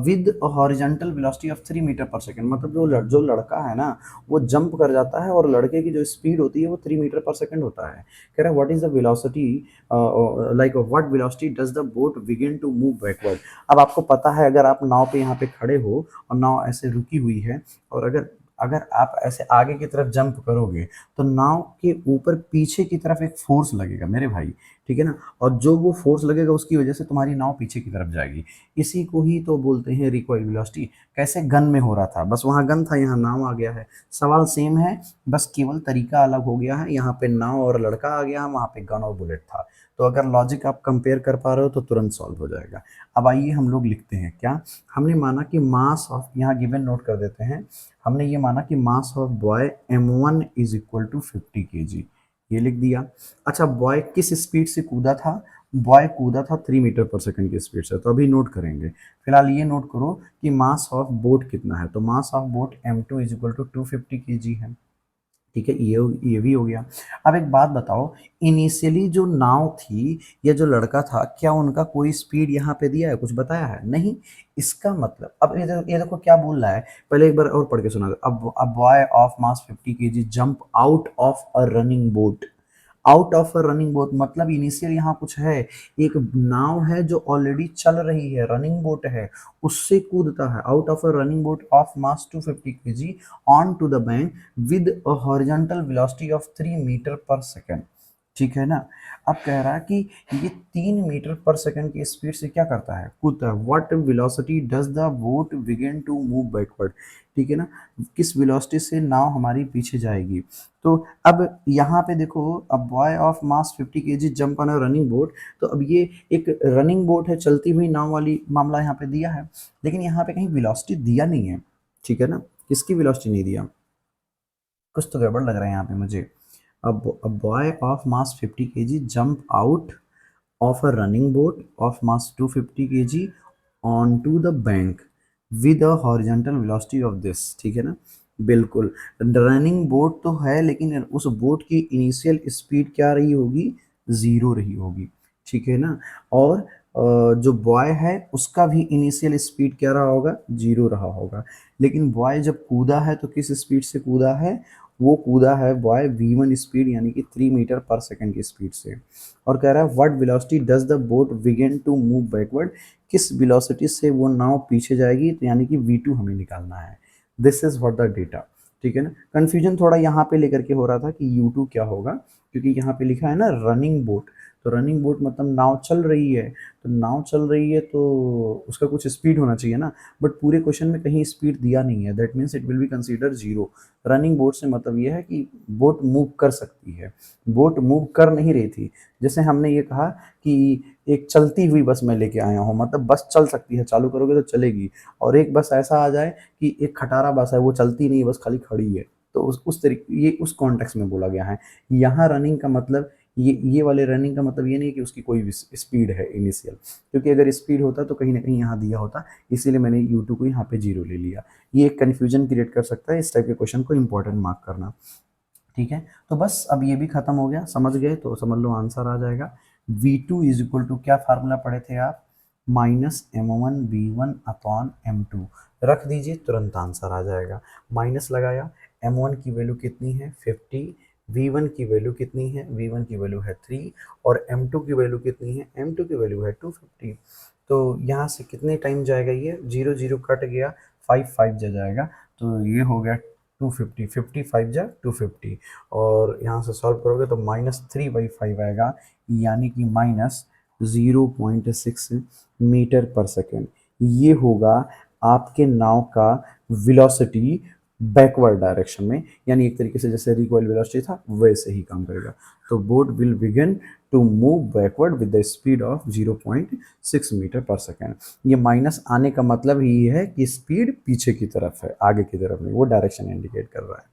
with horizontal velocity of 3 metre per second, मतलब जो लड़का है ना वो जंप कर जाता है और लड़के की जो स्पीड होती है वो 3 मीटर पर सेकेंड होता है। कह रहा है what is the velocity, like what velocity does the boat begin to move backward. अब आपको पता है अगर आप नाव पे यहाँ पे खड़े हो और नाव ऐसे रुकी हुई है, और अगर अगर आप ऐसे आगे की तरफ जंप करोगे तो नाव के ऊपर पीछे की तरफ एक फोर्स लगेगा मेरे भाई, ठीक है ना। और जो वो फोर्स लगेगा उसकी वजह से तुम्हारी नाव पीछे की तरफ जाएगी, इसी को ही तो बोलते हैं रिकॉइल वेलोसिटी। कैसे गन में हो रहा था, बस वहाँ गन था यहाँ नाव आ गया है, सवाल सेम है, बस केवल तरीका अलग हो गया है। यहाँ पे नाव और लड़का आ गया, वहाँ पे गन और बुलेट था। तो अगर लॉजिक आप कंपेयर कर पा रहे हो तो तुरंत सॉल्व हो जाएगा। अब आइए हम लोग लिखते हैं क्या, हमने माना कि मास ऑफ, यहाँ गिवन नोट कर देते हैं, हमने ये माना कि mass of boy m1 is equal to 50 kg, ये लिख दिया। अच्छा, बॉय किस स्पीड से कूदा था, बॉय कूदा था 3 मीटर पर सेकंड की स्पीड से, तो अभी नोट करेंगे। फिलहाल ये नोट करो कि मास ऑफ बोट कितना है, तो mass of boat m2 is equal to 250 kg है। ठीक है, ये भी हो गया। अब एक बात बताओ, इनिशियली जो नाव थी या जो लड़का था, क्या उनका कोई स्पीड यहाँ पे दिया है, कुछ बताया है नहीं। इसका मतलब अब ये देखो क्या बोल रहा है, पहले एक बार और पढ़ के सुना दो। अब boy of mass 50 kg jump out of a running boat, out of a running boat मतलब इनिशियल यहाँ कुछ है, एक नाव है जो ऑलरेडी चल रही है, रनिंग बोट है, उससे कूदता है, out of a running boat of mass 250 kg on to the bank with a horizontal velocity of 3 metre per second. ठीक है ना। अब कह रहा है कि ये 3 मीटर पर सेकेंड की स्पीड से क्या करता है, कूदता है। What velocity does the boat begin to move backward, ठीक है ना, किस वेलोसिटी से नाव हमारी पीछे जाएगी। तो अब यहाँ पे देखो, अब boy of mass 50 kg jump on a running boat, तो अब ये एक रनिंग बोट है, चलती हुई नाव वाली मामला यहाँ पे दिया है, लेकिन यहाँ पे कहीं वेलोसिटी दिया नहीं है। ठीक है ना, किसकी वेलोसिटी नहीं दिया, कुछ तो गड़बड़ लग रहा है यहाँ पे मुझे। अब boy of mass 50 kg jump out of a running boat of mass 250 kg onto the bank with a horizontal velocity of this, ठीक है ना। बिल्कुल, रनिंग बोट तो है, लेकिन उस बोट की इनिशियल स्पीड क्या रही होगी, जीरो रही होगी। ठीक है ना। और जो बॉय है उसका भी इनिशियल स्पीड क्या रहा होगा, जीरो रहा होगा। लेकिन बॉय जब कूदा है तो किस स्पीड से कूदा है, वो कूदा है बॉय v1 स्पीड यानी कि 3 मीटर पर सेकंड की स्पीड से। और कह रहा है what velocity does the boat begin to move backward, किस वेलोसिटी से वो नाव पीछे जाएगी, तो यानी कि v2 हमें निकालना है। This is what the data. ठीक है ना। कंफ्यूजन थोड़ा यहाँ पे लेकर के हो रहा था कि u2 क्या होगा, क्योंकि यहाँ पे लिखा है ना रनिंग बोट, तो रनिंग बोट मतलब नाव चल रही है, तो नाव चल रही है तो उसका कुछ स्पीड होना चाहिए ना, बट पूरे क्वेश्चन में कहीं स्पीड दिया नहीं है, that means it will be consider zero. Running boat से मतलब ये है कि बोट मूव कर सकती है, बोट मूव कर नहीं रही थी। जैसे हमने ये कहा कि एक चलती हुई बस मैं लेके आया हूँ, मतलब बस चल सकती है, चालू करोगे तो चलेगी। और एक बस ऐसा आ जाए कि एक खटारा बस है, वो चलती नहीं है, बस खाली खड़ी है, तो उस तरीके, ये उस कॉन्टेक्स्ट में बोला गया है। यहाँ रनिंग का मतलब ये वाले रनिंग का मतलब ये नहीं कि उसकी कोई भी स्पीड है इनिशियल, क्योंकि अगर स्पीड होता तो कहीं ना कहीं यहाँ दिया होता, इसीलिए मैंने U2 को यहाँ पे जीरो ले लिया। ये एक कन्फ्यूजन क्रिएट कर सकता है, इस टाइप के क्वेश्चन को इंपॉर्टेंट मार्क करना। ठीक है, तो बस अब ये भी खत्म हो गया, समझ गए तो समझ लो आंसर आ जाएगा। V2 इज इक्वल टू क्या फार्मूला पढ़े थे आप, minus M1 V1 upon M2, रख दीजिए तुरंत आंसर आ जाएगा। माइनस लगाया, M1 की वैल्यू कितनी है 50, V1 की वैल्यू कितनी है, V1 की वैल्यू है 3, और M2 की वैल्यू कितनी है, M2 की वैल्यू है 250। तो यहाँ से कितने टाइम जाएगा, ये जीरो जीरो कट गया, 5 5 जा जाएगा, तो ये हो गया 250, 50 5 जा 250, और यहाँ से सॉल्व करोगे तो -3/5 आएगा, यानी कि -0.6 मीटर पर सेकेंड। ये होगा आपके नाव का वेलोसिटी बैकवर्ड डायरेक्शन में, यानी एक तरीके से जैसे रिकॉइल वेलोसिटी था वैसे ही काम करेगा। तो boat will begin to move backward with the speed of 0.6 metre per second. ये माइनस आने का मतलब ही है कि स्पीड पीछे की तरफ है, आगे की तरफ नहीं, वो डायरेक्शन इंडिकेट कर रहा है।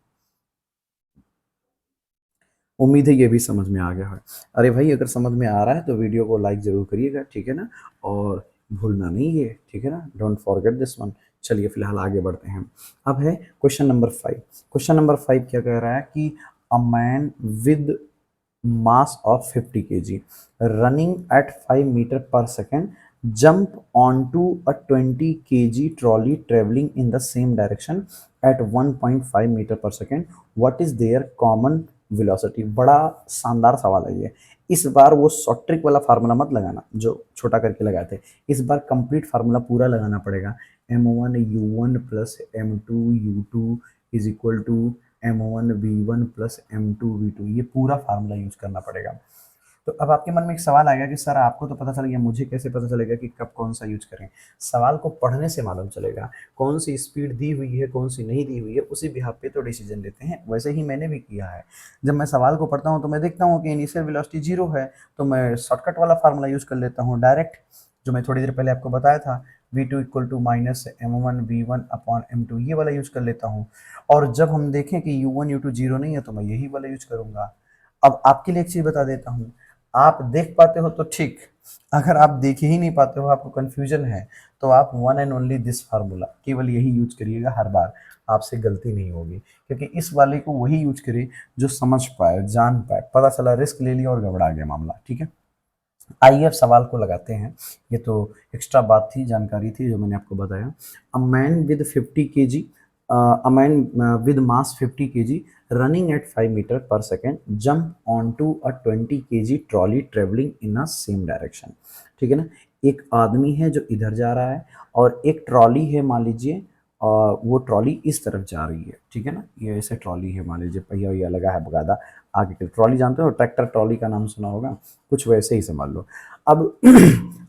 उम्मीद है ये भी समझ में आ गया है। अरे भाई, अगर समझ में आ रहा है तो वीडियो को लाइक जरूर करिएगा, ठीक है ना, और भूलना नहीं ये, ठीक है ना, डोंट फॉरगेट दिस वन। चलिए फिलहाल आगे बढ़ते हैं। अब है क्वेश्चन नंबर 5। क्वेश्चन नंबर 5 क्या कह रहा है कि अ man with mass of 50 kg running at 5 meter per second jump onto a 20 kg trolley traveling in the same direction at 1.5 meter per second, what is their common velocity। बड़ा शानदार सवाल है ये। इस बार वो शॉर्ट ट्रिक वाला formula मत लगाना जो छोटा करके लगाए थे, इस बार कंप्लीट फार्मूला पूरा लगाना पड़ेगा। M1 U1 plus M2 U2 is equal to M1 V1 plus M2 V2, ये पूरा फार्मूला यूज करना पड़ेगा। तो अब आपके मन में एक सवाल आएगा कि सर आपको तो पता चल गया, मुझे कैसे पता चलेगा कि कब कौन सा यूज करें? सवाल को पढ़ने से मालूम चलेगा कौन सी स्पीड दी हुई है, कौन सी नहीं दी हुई है, उसी बिहाफ पे तो डिसीजन लेते हैं। वैसे ही मैंने भी किया है। जब मैं सवाल को पढ़ता हूँ तो मैं देखता हूँ कि इनिशियल वेलोसिटी 0 है, तो मैं शॉर्टकट वाला फार्मूला यूज कर लेता हूँ डायरेक्ट, जो मैं थोड़ी देर पहले आपको बताया था, v2 equal to minus m1 v1 upon m2, ये वाला यूज कर लेता हूँ। और जब हम देखें कि u1 u2 जीरो नहीं है तो मैं यही वाला यूज करूंगा। अब आपके लिए एक चीज बता देता हूँ, आप देख पाते हो तो ठीक, अगर आप देख ही नहीं पाते हो, आपको कंफ्यूजन है, तो आप one and only this formula, केवल यही यूज करिएगा हर बार, आपसे गलती नहीं होगी। क्योंकि इस वाले को वही यूज करे जो समझ पाए, जान पाए, पता चला रिस्क ले लिया और घबरा गया मामला। ठीक है, आइए अब सवाल को लगाते हैं। ये तो एक्स्ट्रा बात थी, जानकारी थी जो मैंने आपको बताया। A man with 50 kg, a man with mass 50 kg running at 5 metre per second jump on to a 20 kg trolley travelling in a same direction. ठीक है ना, एक आदमी है जो इधर जा रहा है और एक ट्रॉली है, मान लीजिए वो ट्रॉली इस तरफ जा रही है। ठीक है ना, ये ऐसे ट्रॉली है, मान लीजिए पहिया वहिया लगा है बकायदा आगे के। ट्रॉली जानते हो, ट्रैक्टर ट्रॉली का नाम सुना होगा, कुछ वैसे ही समझ लो। अब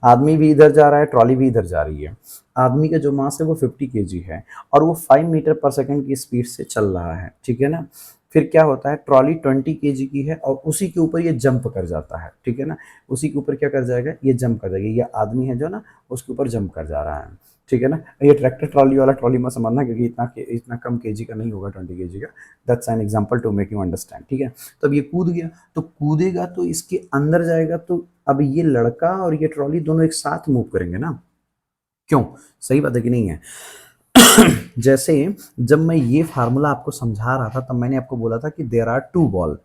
आदमी भी इधर जा रहा है, ट्रॉली भी इधर जा रही है। आदमी का जो मास है वो 50 kg है और वो 5 मीटर पर सेकंड की स्पीड से चल रहा है। ठीक है ना, फिर क्या होता है, ट्रॉली 20 kg की है और उसी के ऊपर ये जंप कर जाता है। ठीक है ना, उसी के ऊपर क्या कर जाएगा, ये जंप कर जाएगा। ये आदमी है जो ना, उसके ऊपर जंप कर जा रहा है। ठीक है ना, ये ट्रैक्टर ट्रॉली वाला ट्रॉली मत समझना, क्योंकि इतना कम केजी का नहीं होगा, 20 kg का। That's an example to make you understand. ठीक है, तो अब ये कूद गया, तो कूदेगा तो इसके अंदर जाएगा, तो अब ये लड़का और ये ट्रॉली दोनों एक साथ मूव करेंगे ना। क्यों? सही बात है कि नहीं है? जैसे जब मैं ये फार्मूला आपको समझा रहा था तब मैंने आपको बोला था कि there are two ball,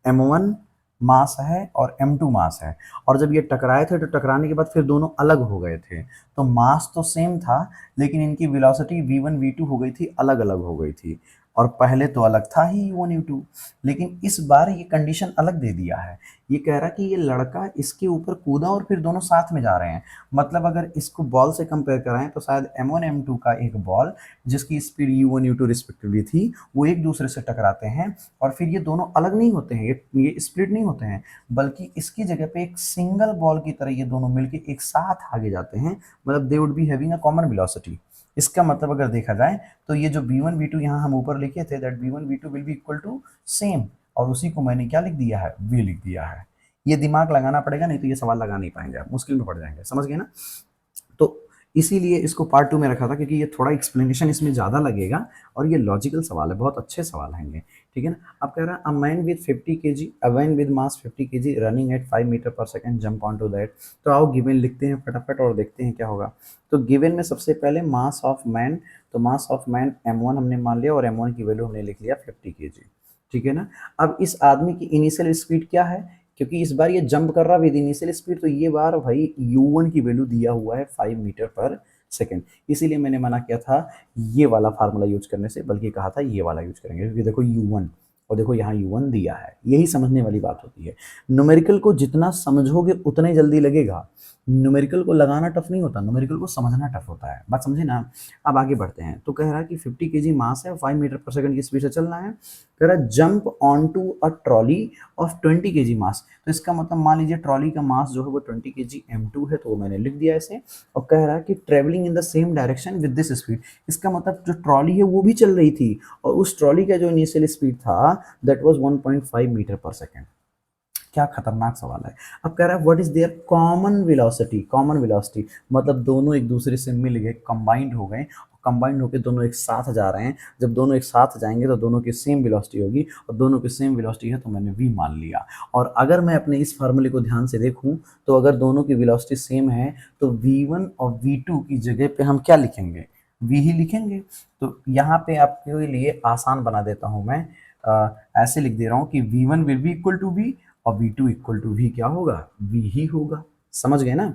m1 मास है और m2 मास है, और जब ये टकराए थे तो टकराने के बाद फिर दोनों अलग हो गए थे। तो मास तो सेम था, लेकिन इनकी वेलोसिटी v1 v2 हो गई थी, अलग अलग हो गई थी। और पहले तो अलग था ही u1 u2, लेकिन इस बार ये कंडीशन अलग दे दिया है। ये कह रहा कि ये लड़का इसके ऊपर कूदा और फिर दोनों साथ में जा रहे हैं। मतलब अगर इसको बॉल से कंपेयर कराएं तो शायद m1 m2 का एक बॉल जिसकी स्पीड u1 u2 रिस्पेक्टिवली थी, वो एक दूसरे से टकराते हैं और फिर ये दोनों अलग नहीं होते हैं, ये स्प्लिट नहीं होते हैं, बल्कि इसकी जगह पे एक सिंगल बॉल की तरह ये दोनों मिलके एक साथ आगे जाते हैं। मतलब they would be having a common velocity. इसका मतलब अगर देखा जाए तो ये जो v1 v2 यहाँ हम ऊपर लिखे थे, that v1 v2 will be equal to same, और उसी को मैंने क्या लिख दिया है, v लिख दिया है। ये दिमाग लगाना पड़ेगा, नहीं तो ये सवाल लगा नहीं पाएंगे आप, मुश्किल में पड़ जाएंगे। समझ गए ना? तो इसीलिए इसको पार्ट 2 में रखा था, क्योंकि ये थोड़ा एक्सप्लेनेशन इसमें ज़्यादा लगेगा और ये लॉजिकल सवाल है, बहुत अच्छे सवाल हैं ये। ठीक है ना, अब कह रहा है a man with 50 kg, a man with mass 50 kg running at 5 metre per second jump on to that. तो आओ गिवन लिखते हैं फटाफट और देखते हैं क्या होगा। तो गिवन में सबसे पहले मास ऑफ मैन, तो मास ऑफ मैन m1 हमने मान लिया और m1 की वैल्यू हमने लिख लिया 50 kg। ठीक है ना, अब इस आदमी की इनिशियल स्पीड क्या है, क्योंकि इस बार ये जंप कर रहा विद इनिशियल स्पीड, तो ये बार भाई u1 की वैल्यू दिया हुआ है 5 मीटर पर सेकेंड, इसीलिए मैंने मना किया था ये वाला फार्मूला यूज करने से, बल्कि कहा था ये वाला यूज करेंगे, क्योंकि देखो u1 और देखो यहाँ u1 दिया है। यही समझने वाली बात होती है। न्यूमेरिकल को जितना समझोगे उतना ही जल्दी लगेगा। न्यूमेरिकल को लगाना टफ नहीं होता, न्यूमेरिकल को समझना टफ होता है। बात समझे ना? अब आगे बढ़ते हैं। तो कह रहा है कि 50 kg मास है, 5 मीटर पर सेकंड की स्पीड से चलना है। कह रहा है jump on to a trolley of 20 kg mass, तो इसका मतलब मान लीजिए ट्रॉली का मास जो है वो 20 kg m2 है, तो वो मैंने लिख दिया ऐसे। और कह रहा है कि travelling in the same direction with this speed, इसका मतलब जो ट्रॉली है वो भी चल रही थी और उस ट्रॉली का जो इनिशियल स्पीड था that was 1.5 metre per second. क्या खतरनाक सवाल है। अब कह रहा है what is their common velocity, common velocity मतलब दोनों एक दूसरे से मिल गए, कंबाइंड हो गए, कंबाइंड होकर दोनों एक साथ जा रहे हैं। जब दोनों एक साथ जाएंगे तो दोनों की सेम वेलोसिटी होगी, और दोनों की सेम वेलोसिटी है तो मैंने v मान लिया। और अगर मैं अपने इस फार्मूले को ध्यान से देखूं तो अगर दोनों की वेलोसिटी सेम है तो v1 और v2 की जगह पे हम क्या लिखेंगे, v ही लिखेंगे। तो यहाँ पे आपके लिए आसान बना देता हूँ मैं, ऐसे लिख दे रहा हूँ कि v1 will be equal to v और v2 इक्वल टू v क्या होगा, v ही होगा। समझ गए ना?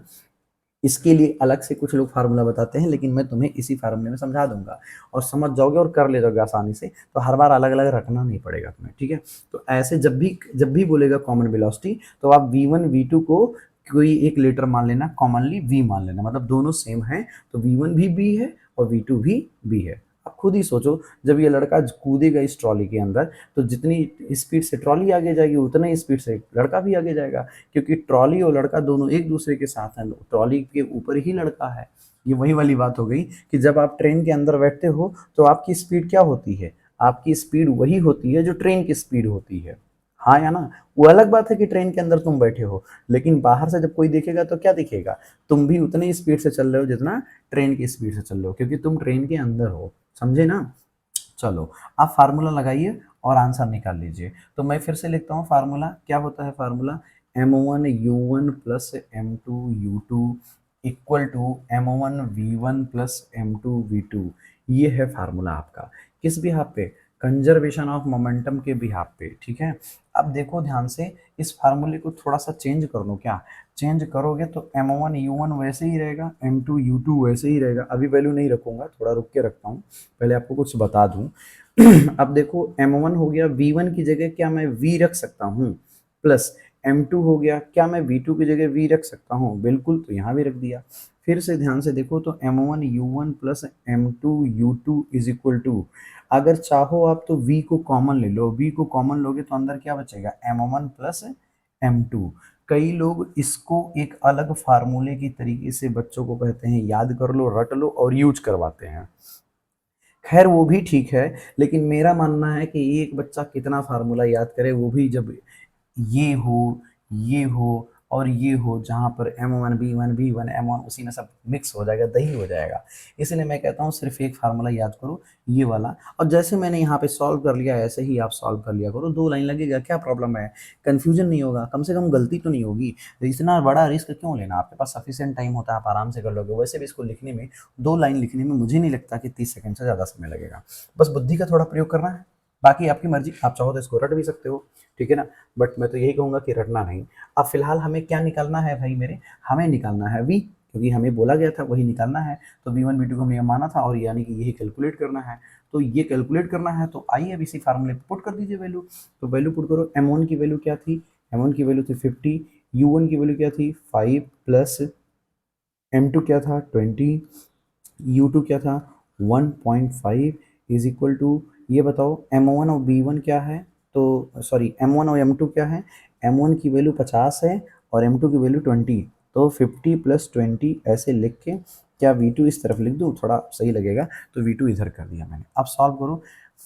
इसके लिए अलग से कुछ लोग फार्मूला बताते हैं, लेकिन मैं तुम्हें इसी फार्मूले में समझा दूंगा और समझ जाओगे और कर ले जाओगे आसानी से। तो हर बार अलग अलग रखना नहीं पड़ेगा तुम्हें। ठीक है, तो ऐसे जब भी बोलेगा कॉमन वेलोसिटी तो आप v1 v2 को कोई एक लेटर मान लेना, कॉमनली v मान लेना, मतलब दोनों सेम है तो v1 भी b है और v2 भी b है। अब खुद ही सोचो, जब ये लड़का कूदेगा इस ट्रॉली के अंदर तो जितनी स्पीड से ट्रॉली आगे जाएगी उतना ही स्पीड से लड़का भी आगे जाएगा, क्योंकि ट्रॉली और लड़का दोनों एक दूसरे के साथ हैं, ट्रॉली के ऊपर ही लड़का है। ये वही वाली बात हो गई कि जब आप ट्रेन के अंदर बैठते हो तो आपकी स्पीड क्या होती है, आपकी स्पीड वही होती है जो ट्रेन की स्पीड होती है। हाँ या ना? वो अलग बात है कि ट्रेन के अंदर तुम बैठे हो, लेकिन बाहर से जब कोई देखेगा तो क्या दिखेगा, तुम भी उतनी स्पीड से चल रहे हो जितना ट्रेन की स्पीड से चल रहे हो, क्योंकि तुम ट्रेन के अंदर हो। समझे ना? चलो, आप फार्मूला लगाइए और आंसर निकाल लीजिए। तो मैं फिर से लिखता हूँ फार्मूला, क्या होता है formula, M1U1 plus M2U2 equal to M1V1 plus M2V2। ये है फार्मूला आपका, किस भी हाफ पे, कंजर्वेशन ऑफ मोमेंटम के भी हाफ पे। ठीक है, अब देखो ध्यान से, इस फार्मूले को थोड़ा सा चेंज कर लो। क्या चेंज करोगे तो M1U1 वैसे ही रहेगा, M2U2 वैसे ही रहेगा। अभी वैल्यू नहीं रखूंगा, थोड़ा रुक के रखता हूँ, पहले आपको कुछ बता दूं। अब देखो M1 हो गया, V1 की जगह क्या मैं V रख सकता हूँ, प्लस M2 हो गया, क्या मैं V2 की जगह V रख सकता हूँ, बिल्कुल, तो यहाँ भी रख दिया। फिर से ध्यान से देखो तो M1U1 plus M2U2 is equal to, अगर चाहो आप तो V को कॉमन ले लो, V को कॉमन लोगे तो अंदर क्या बचेगा, M1 प्लस M2। कई लोग इसको एक अलग फार्मूले की तरीके से बच्चों को कहते हैं याद कर लो, रट लो और यूज करवाते हैं। खैर वो भी ठीक है, लेकिन मेरा मानना है कि एक बच्चा कितना फार्मूला याद करे, वो भी जब ये हो, ये हो और ये हो, जहाँ पर M1 B1 M1 उसी में सब मिक्स हो जाएगा, दही हो जाएगा। इसलिए मैं कहता हूँ सिर्फ एक फार्मूला याद करो, ये वाला, और जैसे मैंने यहाँ पे सॉल्व कर लिया ऐसे ही आप सॉल्व कर लिया करो। 2 लाइन लगेगा, क्या प्रॉब्लम है, कन्फ्यूजन नहीं होगा, कम से कम गलती तो नहीं होगी। तो इतना बड़ा रिस्क क्यों लेना, आपके पास सफिशिएंट टाइम होता है, आप आराम से कर लोगे। वैसे भी इसको लिखने में, 2 लाइन लिखने में मुझे नहीं लगता कि 30 सेकंड से ज़्यादा समय लगेगा, बस बुद्धि का थोड़ा प्रयोग करना है। बाकी आपकी मर्जी, आप चाहो तो इसको रट भी सकते हो, ठीक है ना, बट मैं तो यही कहूँगा कि रटना नहीं। अब फिलहाल हमें क्या निकालना है भाई मेरे, हमें निकालना है V, क्योंकि हमें बोला गया था वही निकालना है। तो V1 V2 को हमने माना था और यानी कि यही कैलकुलेट करना है। तो ये कैलकुलेट करना है तो आइए अब इसी फार्मूले पे पुट कर दीजिए वैल्यू। तो वैल्यू पुट करो, M1 की वैल्यू क्या थी, M1 की वैल्यू थी 50, U1 की वैल्यू क्या थी 5 प्लस M2 क्या था 20, U2 क्या था 1.5 इज इक्वल टू, ये बताओ M1 और B1 क्या है, तो सॉरी M1 और M2 क्या है, M1 की वैल्यू 50 है और M2 की वैल्यू 20, तो 50 प्लस 20 ऐसे लिख के, क्या V2 इस तरफ लिख दूँ, थोड़ा सही लगेगा, तो V2 इधर कर दिया मैंने। अब सॉल्व करो,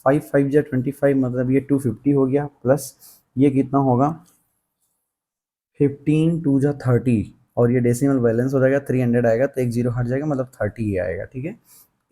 5 5 जा 25, मतलब ये 250 हो गया, प्लस ये कितना होगा 15 2 जा 30, और ये डेसिमल बैलेंस हो जाएगा, 300 आएगा तो एक जीरो हट जाएगा, मतलब 30 ही आएगा। ठीक है,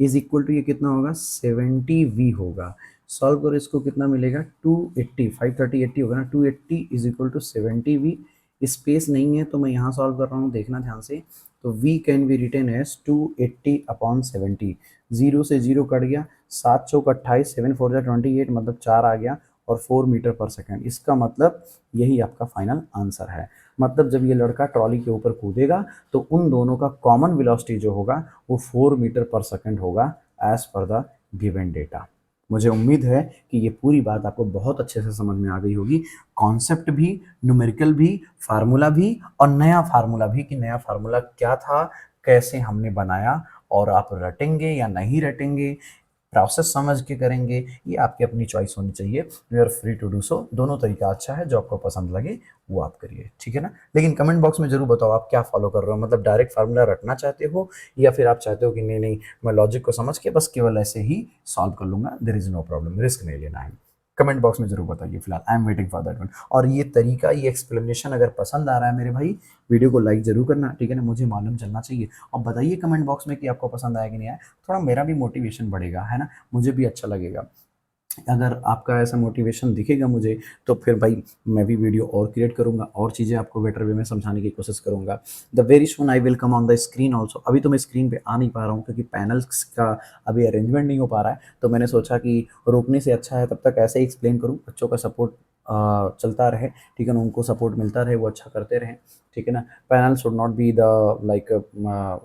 इज इक्वल टू ये कितना होगा 70V होगा। सॉल्व करो इसको, कितना मिलेगा 280, 530 80 होगा ना, 280 is equal to 70V। Space नहीं है तो मैं यहाँ सॉल्व कर रहा हूँ, देखना ध्यान से। तो V can be written as 280/70, zero से जीरो कट गया, 7 चौक 28, 7 4 जा 28, मतलब 4 आ गया, और 4 मीटर पर सेकेंड। इसका मतलब यही आपका फाइनल आंसर है। मतलब जब ये लड़का ट्रॉली के ऊपर कूदेगा तो उन दोनों का कॉमन वेलोसिटी जो होगा वो 4 मीटर पर सेकेंड होगा, as per the given data. मुझे उम्मीद है कि ये पूरी बात आपको बहुत अच्छे से समझ में आ गई होगी, कॉन्सेप्ट भी, न्यूमेरिकल भी, फार्मूला भी, और नया फार्मूला भी, कि नया फार्मूला क्या था, कैसे हमने बनाया, और आप रटेंगे या नहीं रटेंगे, प्रोसेस समझ के करेंगे, ये आपकी अपनी चॉइस होनी चाहिए। You are free to do so, दोनों तरीका अच्छा है, जो आपको पसंद लगे वो आप करिए, ठीक है ना। लेकिन कमेंट बॉक्स में जरूर बताओ आप क्या फॉलो कर रहे हो, मतलब डायरेक्ट फार्मूला रटना चाहते हो, या फिर आप चाहते हो कि नहीं नहीं मैं लॉजिक को समझ के बस केवल ऐसे ही सॉल्व कर लूंगा, there is no problem, risk नहीं लेना है। कमेंट बॉक्स में जरूर बताइए, फिलहाल I am waiting for that one. और ये तरीका, ये एक्सप्लेनेशन अगर पसंद आ रहा है मेरे भाई, वीडियो को लाइक जरूर करना, ठीक है ना, मुझे मालूम चलना चाहिए। और बताइए कमेंट बॉक्स में कि आपको पसंद आया कि नहीं आया, थोड़ा मेरा भी मोटिवेशन बढ़ेगा, है ना, मुझे भी अच्छा लगेगा। अगर आपका ऐसा मोटिवेशन दिखेगा मुझे, तो फिर भाई मैं भी वीडियो और क्रिएट करूंगा, और चीज़ें आपको बेटर वे में समझाने की कोशिश करूंगा। The very soon I will come on the screen also. अभी तो मैं स्क्रीन पे आ नहीं पा रहा हूँ क्योंकि पैनल्स का अभी अरेंजमेंट नहीं हो पा रहा है, तो मैंने सोचा कि रोकने से अच्छा है तब तक ऐसे ही एक्सप्लेन करूँ, बच्चों का सपोर्ट चलता रहे, ठीक है ना, उनको सपोर्ट मिलता रहे, वो अच्छा करते रहें, ठीक है ना। Panel should not be the like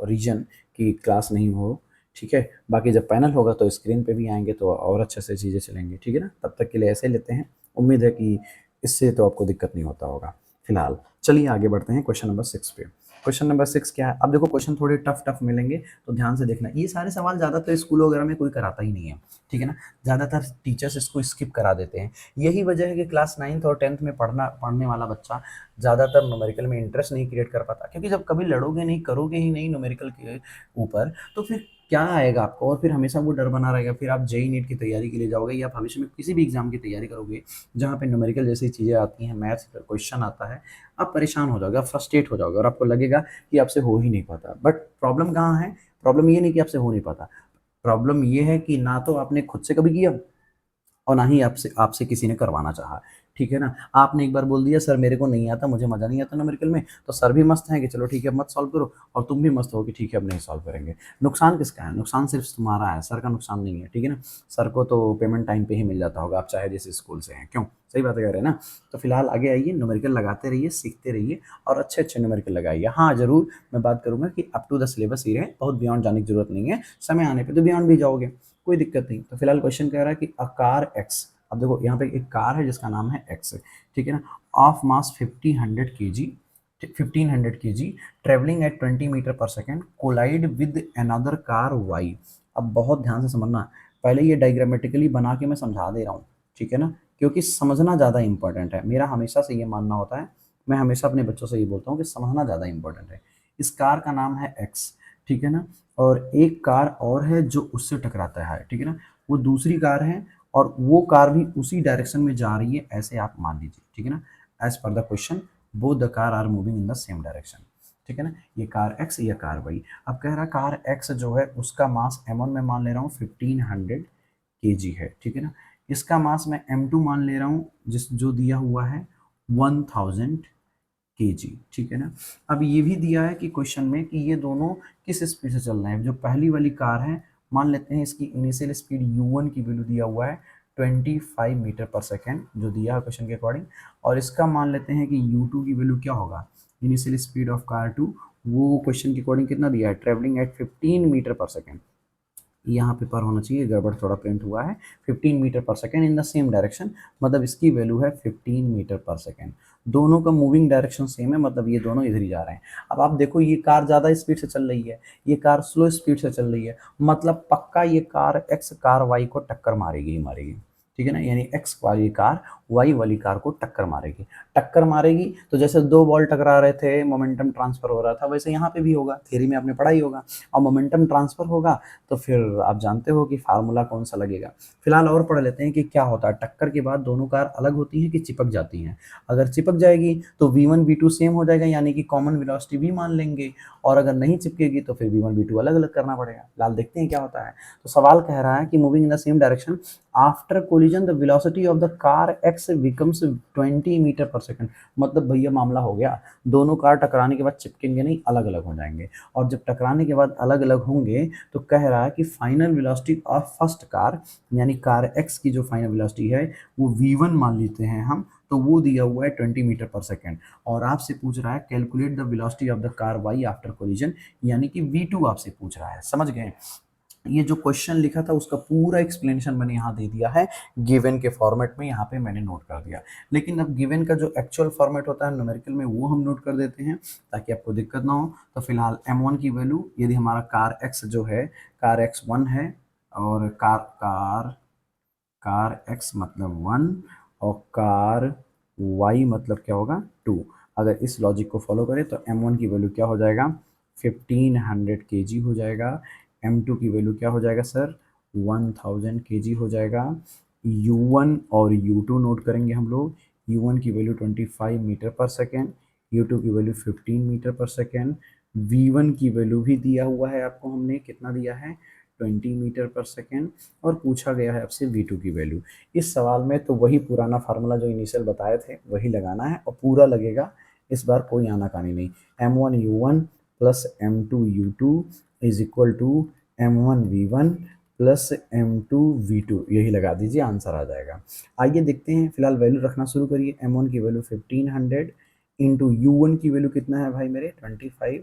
reason कि क्लास नहीं हो, ठीक है। बाकी जब पैनल होगा तो स्क्रीन पे भी आएंगे तो और अच्छे से चीज़ें चलेंगी, ठीक है ना। तब तक के लिए ऐसे लेते हैं, उम्मीद है कि इससे तो आपको दिक्कत नहीं होता होगा। फिलहाल चलिए आगे बढ़ते हैं क्वेश्चन नंबर 6 पे। क्वेश्चन नंबर 6 क्या है? अब देखो क्वेश्चन थोड़े टफ टफ मिलेंगे, तो ध्यान से देखना। ये सारे सवाल ज़्यादातर स्कूल वगैरह में कोई कराता ही नहीं है, ठीक है ना? ज़्यादातर टीचर्स इसको स्किप करा देते हैं। यही वजह है कि क्लास 9th और 10th में पढ़ने वाला बच्चा ज़्यादातर न्यूमेरिकल में इंटरेस्ट नहीं क्रिएट कर पाता, क्योंकि जब कभी लड़ोगे नहीं, करोगे ही नहीं न्यूमेरिकल के ऊपर, तो फिर क्या आएगा आपको? और फिर हमेशा वो डर बना रहेगा। फिर आप जेईई नीट की तैयारी के लिए जाओगे या भविष्य में किसी भी एग्जाम की तैयारी करोगे जहाँ पे न्यूमेरिकल जैसी चीज़ें आती हैं, मैथ्स क्वेश्चन आता है, आप परेशान हो जाओगे, आप फ्रस्ट्रेट हो जाओगे और आपको लगेगा कि आपसे हो ही नहीं पाता। बट प्रॉब्लम कहाँ है? प्रॉब्लम ये नहीं कि आपसे हो नहीं पाता, प्रॉब्लम ये है कि ना तो आपने खुद से कभी किया और ना ही आपसे आपसे किसी ने करवाना चाहा, ठीक है ना? आपने एक बार बोल दिया सर मेरे को नहीं आता, मुझे मज़ा नहीं आता न्यूमेरिकल में, तो सर भी मस्त हैं कि चलो ठीक है अब मत सॉल्व करो, और तुम भी मस्त हो कि ठीक है अब नहीं सॉल्व करेंगे। नुकसान किसका है? नुकसान सिर्फ तुम्हारा है, सर का नुकसान नहीं है, ठीक है ना? सर को तो पेमेंट टाइम पे ही मिल जाता होगा, आप चाहे जिस स्कूल से हैं, क्यों? सही बात कह रहे हैं ना? तो फिलहाल आगे आइए, न्यूमेरिकल लगाते रहिए, सीखते रहिए और अच्छे अच्छे न्यूमेरिकल लगाइए। हाँ ज़रूर, मैं बात करूँगा कि अप टू द सिलेबस ही रहें, बहुत बियॉन्ड जाने की जरूरत नहीं है, समय आने पर तो बियॉन्ड भी जाओगे, कोई दिक्कत नहीं। तो फिलहाल क्वेश्चन कह रहा है कि अकार एक्स, अब देखो यहाँ पे एक कार है जिसका नाम है एक्स, ठीक है ना? Of mass 1500 kg travelling at 20 metre per second collide with another car Y. अब बहुत ध्यान से समझना, पहले ये डायग्रामेटिकली बना के मैं समझा दे रहा हूँ, ठीक है ना? क्योंकि समझना ज़्यादा इंपॉर्टेंट है, मेरा हमेशा से ये मानना होता है, मैं हमेशा अपने बच्चों से ये बोलता हूँ कि समझना ज़्यादा इंपॉर्टेंट है। इस कार का नाम है एक्स, ठीक है ना? और एक कार और है जो उससे टकराता है, ठीक है ना? वो दूसरी कार है और वो कार भी उसी डायरेक्शन में जा रही है, ऐसे आप मान लीजिए, ठीक है ना? As per the question both the car are moving in the same direction, ठीक है ना? ये कार एक्स, ये कार वाई। अब कह रहा कार एक्स जो है उसका मास m1 में मान ले रहा हूँ 1500 kg है, ठीक है ना? इसका मास मैं m2 मान ले रहा हूँ जिस जो दिया हुआ है 1000 kg, ठीक है ना? अब ये भी दिया है कि क्वेश्चन में कि ये दोनों किस स्पीड से चल रहे हैं। जो पहली वाली कार है, मान लेते हैं इसकी इनिशियल स्पीड u1 की वैल्यू दिया हुआ है 25 मीटर पर सेकेंड, जो दिया है क्वेश्चन के अकॉर्डिंग, और इसका मान लेते हैं कि u2 की वैल्यू क्या होगा, initial speed of car two, वो क्वेश्चन के अकॉर्डिंग कितना दिया है, travelling at 15 metre per second. यहाँ पे पर होना चाहिए, गड़बड़ थोड़ा प्रिंट हुआ है, 15 metre per second in the same direction, मतलब इसकी वैल्यू है 15 मीटर पर सेकेंड। दोनों का मूविंग डायरेक्शन सेम है, मतलब ये दोनों इधर ही जा रहे हैं। अब आप देखो ये कार ज़्यादा स्पीड से चल रही है, ये कार स्लो स्पीड से चल रही है, मतलब पक्का ये कार एक्स कार वाई को टक्कर मारेगी ही मारेगी, ठीक है ना? यानी एक्स वाली कार वाई वाली कार को टक्कर मारेगी। टक्कर मारेगी तो जैसे दो बॉल टकरा रहे थे, मोमेंटम ट्रांसफर हो रहा था, वैसे यहाँ पे भी होगा, थ्योरी में आपने पढ़ा ही होगा। और मोमेंटम ट्रांसफर होगा तो फिर आप जानते हो कि फार्मूला कौन सा लगेगा। फिलहाल और पढ़ लेते हैं कि क्या होता है टक्कर के बाद दोनों कार अलग होती हैं कि चिपक जाती हैं। अगर चिपक जाएगी तो v1 v2 सेम हो जाएगा, यानी कि कॉमन वेलोसिटी भी मान लेंगे, और अगर नहीं चिपकेगी तो फिर v1 v2 अलग अलग करना पड़ेगा। फिलहाल देखते हैं क्या होता है। तो सवाल कह रहा है कि moving in the same direction after collision the velocity of the car X becomes 20 metre per second. मतलब भैया मामला हो गया, दोनों कार टकराने के बाद चिपकेंगे नहीं, अलग अलग हो जाएंगे, और जब टकराने के बाद अलग अलग होंगे तो कह रहा है कि final velocity of first car, यानी कार एक्स की जो फाइनल वेलोसिटी है वो v1 मान लेते हैं हम, तो वो दिया हुआ है 20 मीटर पर सेकेंड, और आपसे पूछ रहा है calculate the velocity of the car Y after collision, यानी कि v2 आपसे पूछ रहा है। समझ गए? ये जो क्वेश्चन लिखा था उसका पूरा एक्सप्लेनेशन मैंने यहाँ दे दिया है, गिवन के फॉर्मेट में यहाँ पे मैंने नोट कर दिया। लेकिन अब गिवन का जो एक्चुअल फॉर्मेट होता है न्यूमेरिकल में, वो हम नोट कर देते हैं ताकि आपको दिक्कत ना हो। तो फिलहाल m1 की वैल्यू, यदि हमारा कार x जो है, कार x1 है, और कार कार कार x मतलब 1, और कार y मतलब क्या होगा 2। अगर इस लॉजिक को फॉलो करें तो m1 की वैल्यू क्या हो जाएगा 1500 kg हो जाएगा, m2 की वैल्यू क्या हो जाएगा सर 1000 kg हो जाएगा। u1 और u2 नोट करेंगे हम लोग, u1 की value 25 metre per second, u2 की value 15 metre per second, v1 की वैल्यू भी दिया हुआ है आपको, हमने कितना दिया है 20 मीटर पर सेकेंड, और पूछा गया है आपसे v2 की वैल्यू। इस सवाल में तो वही पुराना फार्मूला जो इनिशियल बताए थे वही लगाना है, और पूरा लगेगा, इस बार कोई आनाकानी नहीं। m1 u1 plus m2 u2 is equal to m1 v1 plus m2 v2, यही लगा दीजिए, आंसर आ जाएगा। आइए देखते हैं, फिलहाल वैल्यू रखना शुरू करिए। m1 की वैल्यू 1500 इंटू u1 की वैल्यू कितना है भाई मेरे 25,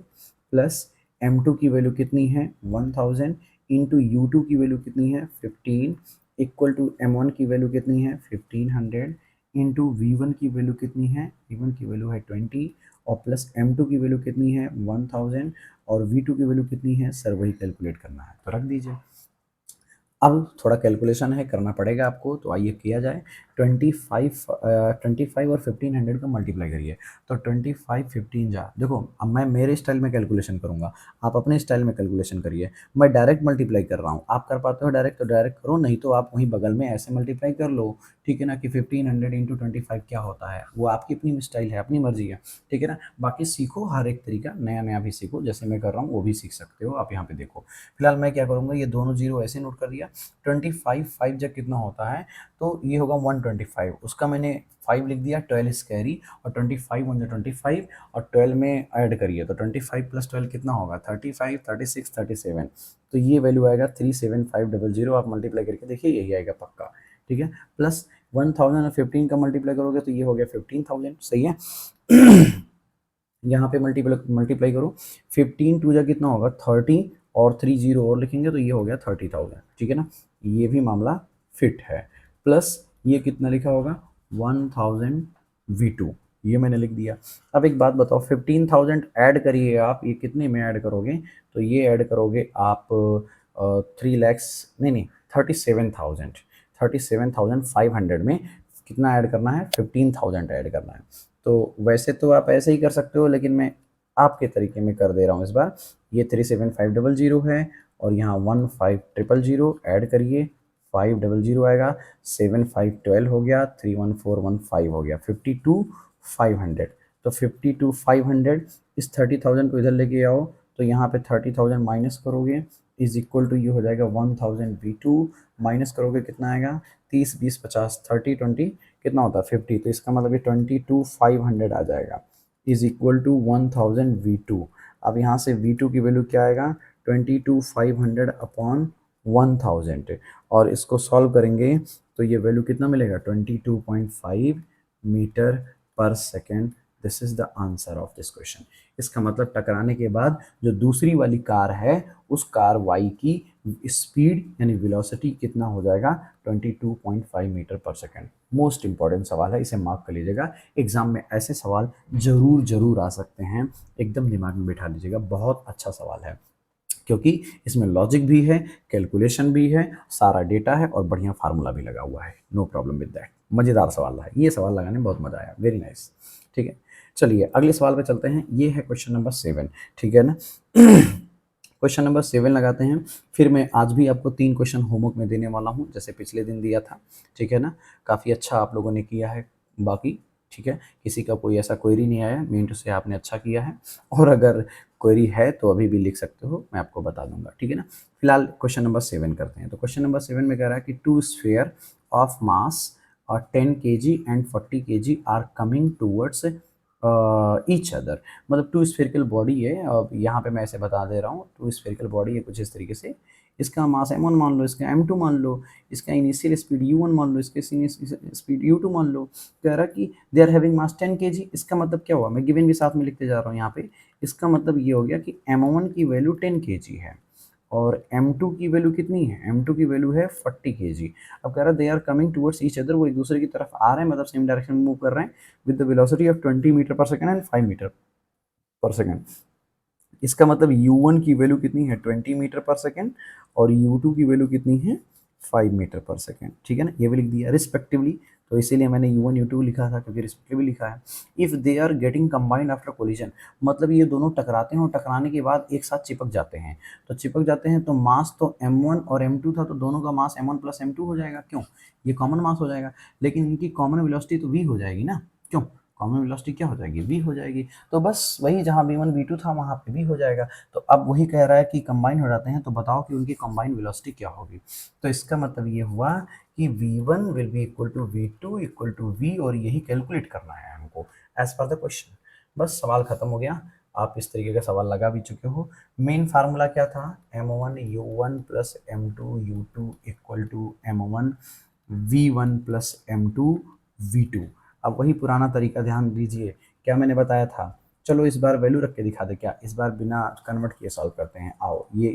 प्लस m2 की वैल्यू कितनी है 1000, इंटू u2 की वैल्यू कितनी है 15, इक्वल टू m1 की वैल्यू कितनी है 1500, इंटू v1 की वैल्यू कितनी है, v1 की वैल्यू है 20, और प्लस M2 की वैल्यू कितनी है 1000 और V2 की वैल्यू कितनी है सर वही कैलकुलेट करना है तो रख दीजिए। अब थोड़ा कैलकुलेशन है करना पड़ेगा आपको तो आइए किया जाए। 25 और 1500 का मल्टीप्लाई करिए तो 25 15 जा देखो अब मैं मेरे स्टाइल में कैलकुलेशन करूंगा, आप अपने स्टाइल में कैलकुलेशन करिए। मैं डायरेक्ट मल्टीप्लाई कर रहा हूँ, आप कर पाते हो डायरेक्ट तो डायरेक्ट करो, नहीं तो आप वहीं बगल में ऐसे मल्टीप्लाई कर लो। ठीक है ना कि 1500 इंटू 25 क्या होता है, वो आपकी अपनी स्टाइल है, अपनी मर्जी है। ठीक है ना, बाकी सीखो हर एक तरीका नया नया भी सीखो, जैसे मैं कर रहा हूँ वो भी सीख सकते हो आप। यहाँ पे देखो फिलहाल मैं क्या करूँगा, ये दोनों जीरो ऐसे नोट कर दिया। 25 5 जब कितना होता है तो ये होगा 125, उसका मैंने 5 लिख दिया, 12 इज कैरी और 25 वन 25 और 12 में ऐड करिए तो 25 प्लस 12 कितना होगा 35 36 37, तो ये वैल्यू आएगा 37500। आप मल्टीप्लाई करके देखिए यही आएगा पक्का। ठीक है, प्लस 1000 और 15 का मल्टीप्लाई करोगे तो ये हो गया 15000। सही है यहाँ पे मल्टीप्लाई करो, 15 टू जा कितना होगा 30 और 30 और लिखेंगे तो ये हो गया 30,000। ठीक है ना, ये भी मामला फिट है। प्लस ये कितना लिखा होगा 1000 V2, ये मैंने लिख दिया। अब एक बात बताओ 15,000 ऐड करिए आप, ये कितने में ऐड करोगे तो ये ऐड करोगे आप 3 lakhs नहीं 37,000, 37,500 में कितना ऐड करना है 15,000 ऐड करना है। तो वैसे तो आप ऐसे ही कर सकते हो लेकिन मैं आपके तरीके में कर दे रहा हूँ इस बार। ये 37500 है और यहाँ 15000 ऐड करिए, 500 आएगा, 7512 हो गया, 31415 हो गया, 52,500। तो 52,500 इस 30,000 को इधर लेके आओ तो यहाँ पे 30,000 माइनस करोगे इज इक्वल टू ये हो जाएगा 1000 V2 माइनस करोगे कितना आएगा 30 20 50 30 20 कितना होता है 50, तो इसका मतलब ये 22,500 आ जाएगा इज इक्वल टू 1000 V2। अब यहाँ से V2 की वैल्यू क्या आएगा 22,500 अपॉन 1000 और इसको सॉल्व करेंगे तो ये वैल्यू कितना मिलेगा 22.5 metre per second. This is the answer of this question. इसका मतलब टकराने के बाद जो दूसरी वाली कार है उस कार वाई की स्पीड यानी वेलोसिटी कितना हो जाएगा 22.5 metre per second. Most important सवाल है, इसे मार्क कर लीजिएगा, एग्जाम में ऐसे सवाल जरूर जरूर आ सकते हैं, एकदम दिमाग में बैठा लीजिएगा। बहुत अच्छा सवाल है क्योंकि इसमें लॉजिक भी है, कैलकुलेशन भी है, सारा डेटा है और बढ़िया फार्मूला भी लगा हुआ है। No problem with that. मज़ेदार सवाल है, ये सवाल लगाने में बहुत मज़ा आया, वेरी नाइस। ठीक है, चलिए अगले सवाल पे चलते हैं। ये है क्वेश्चन नंबर 7। ठीक है ना क्वेश्चन नंबर 7 लगाते हैं। फिर मैं आज भी आपको 3 क्वेश्चन होमवर्क में देने वाला हूँ जैसे पिछले दिन दिया था। ठीक है ना, काफ़ी अच्छा आप लोगों ने किया है बाकी। ठीक है, किसी का कोई ऐसा क्वेरी नहीं आया, मीन टू से आपने अच्छा किया है, और अगर क्वेरी है तो अभी भी लिख सकते हो, मैं आपको बता दूंगा। ठीक है ना, फिलहाल क्वेश्चन नंबर 7 करते हैं। तो क्वेश्चन नंबर 7 में कह रहा है कि 2 sphere of mass 10 kg and 40 kg are coming towards each other. मतलब 2 स्फेरिकल बॉडी है, अब यहाँ पे मैं ऐसे बता दे रहा हूँ, 2 स्फेरिकल बॉडी है कुछ इस तरीके से, इसका मास m1 मान लो, इसका m2 मान लो, इसका इनिशियल स्पीड u1 मान लो, इसके स्पीड u2 मान लो। कह रहा कि they are having mass 10 kg। इसका मतलब क्या हुआ, मैं गिवन भी साथ में लिखते जा रहा हूँ यहाँ पे। इसका मतलब ये हो गया कि m1 की वैल्यू 10 kg है और m2 की वैल्यू कितनी है, m2 की वैल्यू है 40 kg। अब कह रहा है they are coming towards each other, वो एक दूसरे की तरफ आ रहे हैं, मतलब सेम डायरेक्शन में मूव कर रहे हैं with the velocity of 20 metre per second and 5 metre per second. इसका मतलब u1 की वैल्यू कितनी है 20 मीटर पर सेकंड और u2 की वैल्यू कितनी है 5 मीटर पर सेकंड। ठीक है ना, ये भी लिख दिया रिस्पेक्टिवली, तो इसीलिए मैंने u1 u2 लिखा था क्योंकि रिस्पेक्टिवली लिखा है। If they are getting combined after collision, मतलब ये दोनों टकराते हैं और टकराने के बाद एक साथ चिपक जाते हैं। तो चिपक जाते हैं तो मास तो m1 और m2 था, तो दोनों का मास m1 प्लस m2 हो जाएगा, क्यों, ये कॉमन मास हो जाएगा। लेकिन इनकी कॉमन वेलोसिटी तो v हो जाएगी ना, क्यों, कॉमन वेलोसिटी क्या हो जाएगी v हो जाएगी। तो बस वही जहाँ v1 v2 था वहाँ पे v हो जाएगा। तो अब वही कह रहा है कि कंबाइन हो जाते हैं, तो बताओ कि उनकी कंबाइन वेलोसिटी क्या होगी। तो इसका मतलब ये हुआ कि v1 will be equal to v2 equal to v, और यही कैलकुलेट करना है हमको एज पर द क्वेश्चन। बस सवाल खत्म हो गया, आप इस तरीके का सवाल लगा भी चुके हो। मेन फार्मूला क्या था, m1 u1 plus m2 u2 equal to m1 v1 plus m2 v2। अब वही पुराना तरीका ध्यान दीजिए, क्या मैंने बताया था। चलो इस बार वैल्यू रख के दिखा दे क्या, इस बार बिना कन्वर्ट किए सॉल्व करते हैं। आओ, ये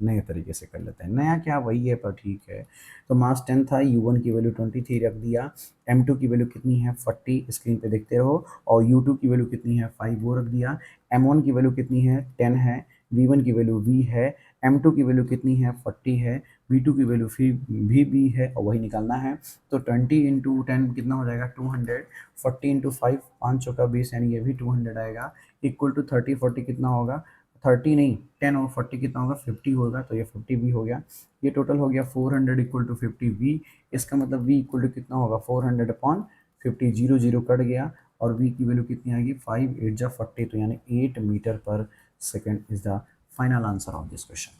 नए तरीके से कर लेते हैं। नया क्या, वही है पर ठीक है। तो मास 10 था, U1 की वैल्यू 23 रख दिया, M2 की वैल्यू कितनी है 40, स्क्रीन पे देखते रहो, और U2 की वैल्यू कितनी है 5 वो रख दिया, M1 की वैल्यू कितनी है 10 है, V1 की वैल्यू V है, M2 की वैल्यू कितनी है 40 है, V2 की वैल्यू भी B है और वही निकालना है। तो 20 इंटू 10 कितना हो जाएगा 200, 40 इंटू 5 5 चौका 20 यानी ये भी 200 आएगा, इक्वल टू 30 40 कितना होगा 30 नहीं 10 और 40 कितना होगा 50 होगा, तो ये 50 भी हो गया। ये टोटल हो गया 400 इक्वल टू 50 V। इसका मतलब V इक्वल टू कितना होगा 400 अपॉन 50, जीरो जीरो कट गया और V की वैल्यू कितनी आएगी 5 8 जा 40, तो यानी 8 metre per second is the final answer of this question.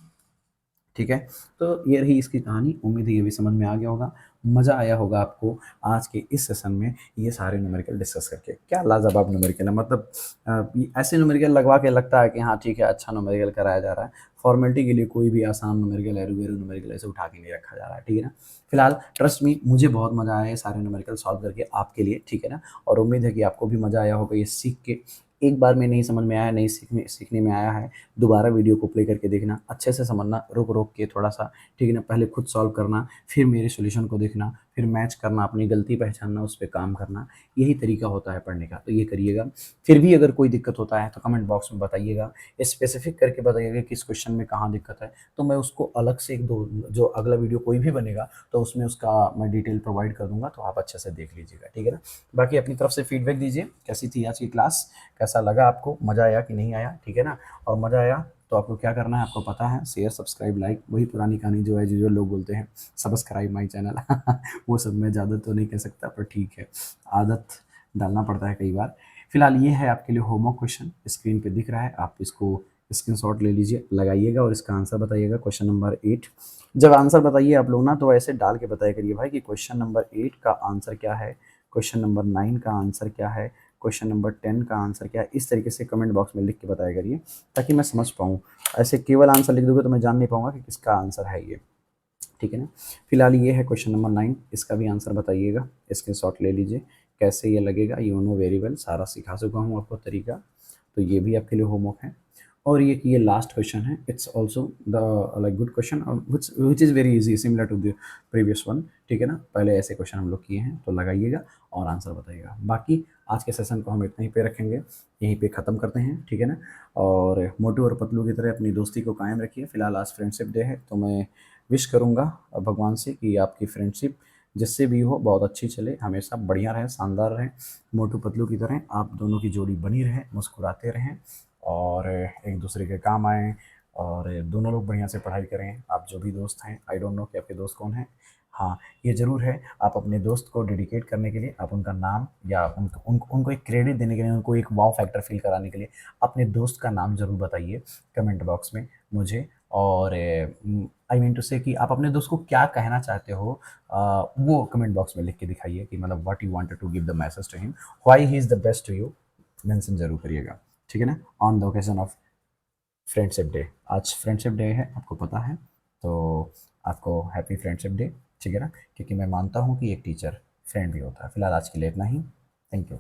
ठीक है, तो ये रही इसकी कहानी। उम्मीद है ये भी समझ में आ गया होगा, मज़ा आया होगा आपको आज के इस सेशन में ये सारे न्यूमेरिकल डिस्कस करके। क्या लाजवाब न्यूमेरिकल है, मतलब ये ऐसे न्यूमेरिकल लगवा के लगता है कि हाँ ठीक है अच्छा न्यूमेरिकल कराया जा रहा है। फॉर्मेलिटी के लिए कोई भी आसान न्यूमेरिकल एरू वेरू न्यूमेरिकल ऐसे उठा के नहीं रखा जा रहा है, ठीक है ना। फिलहाल ट्रस्ट मी, मुझे बहुत मज़ा आया ये सारे न्यूमेरिकल सॉल्व करके आपके लिए, ठीक है ना। और उम्मीद है कि आपको भी मज़ा आया होगा ये सीख के। एक बार में नहीं समझ में आया, नहीं सीखने में आया है, दोबारा वीडियो को प्ले करके देखना, अच्छे से समझना, रुक रुक के थोड़ा सा, ठीक है ना। पहले खुद सॉल्व करना, फिर मेरे सॉल्यूशन को देखना, फिर मैच करना, अपनी गलती पहचानना, उस पर काम करना, यही तरीका होता है पढ़ने का। तो ये करिएगा। फिर भी अगर कोई दिक्कत होता है तो कमेंट बॉक्स में बताइएगा, स्पेसिफिक करके बताइएगा किस क्वेश्चन में कहाँ दिक्कत है, तो मैं उसको अलग से एक दो जो अगला वीडियो कोई भी बनेगा तो उसमें उसका मैं डिटेल प्रोवाइड कर दूंगा, तो आप अच्छे से देख लीजिएगा, ठीक है ना। बाकी अपनी तरफ से फीडबैक दीजिए, कैसी थी आज की क्लास, कैसा लगा आपको, मज़ा आया कि नहीं आया, ठीक है ना। और मज़ा आया तो आपको क्या करना है आपको पता है, शेयर सब्सक्राइब लाइक, वही पुरानी कहानी जो है जो लोग बोलते हैं सब्सक्राइब माई चैनल वो सब मैं ज़्यादा तो नहीं कह सकता पर ठीक है, आदत डालना पड़ता है कई बार। फिलहाल ये है आपके लिए होमवर्क क्वेश्चन, स्क्रीन पे दिख रहा है, आप इसको स्क्रीनशॉट ले लीजिए, लगाइएगा और इसका आंसर बताइएगा। क्वेश्चन नंबर 8, जब आंसर बताइए आप लोग ना तो ऐसे डाल के बताया करिए भाई कि क्वेश्चन नंबर 8 का आंसर क्या है, क्वेश्चन नंबर 9 का आंसर क्या है, क्वेश्चन नंबर 10 का आंसर क्या है। इस तरीके से कमेंट बॉक्स में लिख के बताया करिए ताकि मैं समझ पाऊँ। ऐसे केवल आंसर लिख दोगे तो मैं जान नहीं पाऊंगा कि किसका आंसर है ये, ठीक है ना। फिलहाल ये है क्वेश्चन नंबर 9, इसका भी आंसर बताइएगा, स्क्रीनशॉट ले लीजिए। कैसे ये लगेगा, यू नो वेरी वेल, सारा सिखा चुका हूँ आपको तरीका, तो ये भी आपके लिए होमवर्क है। और ये लास्ट क्वेश्चन है, it's also the like good question which is very easy similar to the previous one, ठीक है ना। पहले ऐसे क्वेश्चन हम लोग किए हैं, तो लगाइएगा और आंसर बताइएगा। बाकी आज के सेशन को हम इतना ही पे रखेंगे, यहीं पे ख़त्म करते हैं, ठीक है ना। और मोटू और पतलू की तरह अपनी दोस्ती को कायम रखिए। फिलहाल आज फ्रेंडशिप डे है, तो मैं विश करूँगा भगवान से कि आपकी फ्रेंडशिप जिससे भी हो बहुत अच्छी चले, हमेशा बढ़िया रहे, शानदार रहे, मोटू पतलू की तरह आप दोनों की जोड़ी बनी रहे, मुस्कुराते रहें और एक दूसरे के काम आएँ, और दोनों लोग बढ़िया से पढ़ाई करें। आप जो भी दोस्त हैं, आई डोंट नो कि आपके दोस्त कौन हैं, हाँ ये ज़रूर है, आप अपने दोस्त को डेडिकेट करने के लिए आप उनका नाम या उनको एक क्रेडिट देने के लिए, उनको एक वाव फैक्टर फील कराने के लिए अपने दोस्त का नाम ज़रूर बताइए कमेंट बॉक्स में मुझे। और आई मीन टू से कि आप अपने दोस्त को क्या कहना चाहते हो, वो कमेंट बॉक्स में लिख के दिखाइए कि मतलब what you wanted to give the message to him, why he is the best to you, mention जरूर करिएगा, ठीक है ना। On the occasion of friendship day, आज फ्रेंडशिप डे है आपको पता है, तो आपको हैप्पी फ्रेंडशिप डे, ठीक है ना। क्योंकि मैं मानता हूँ कि एक टीचर फ्रेंड भी होता है। फिलहाल आज के लिए इतना ही, थैंक यू।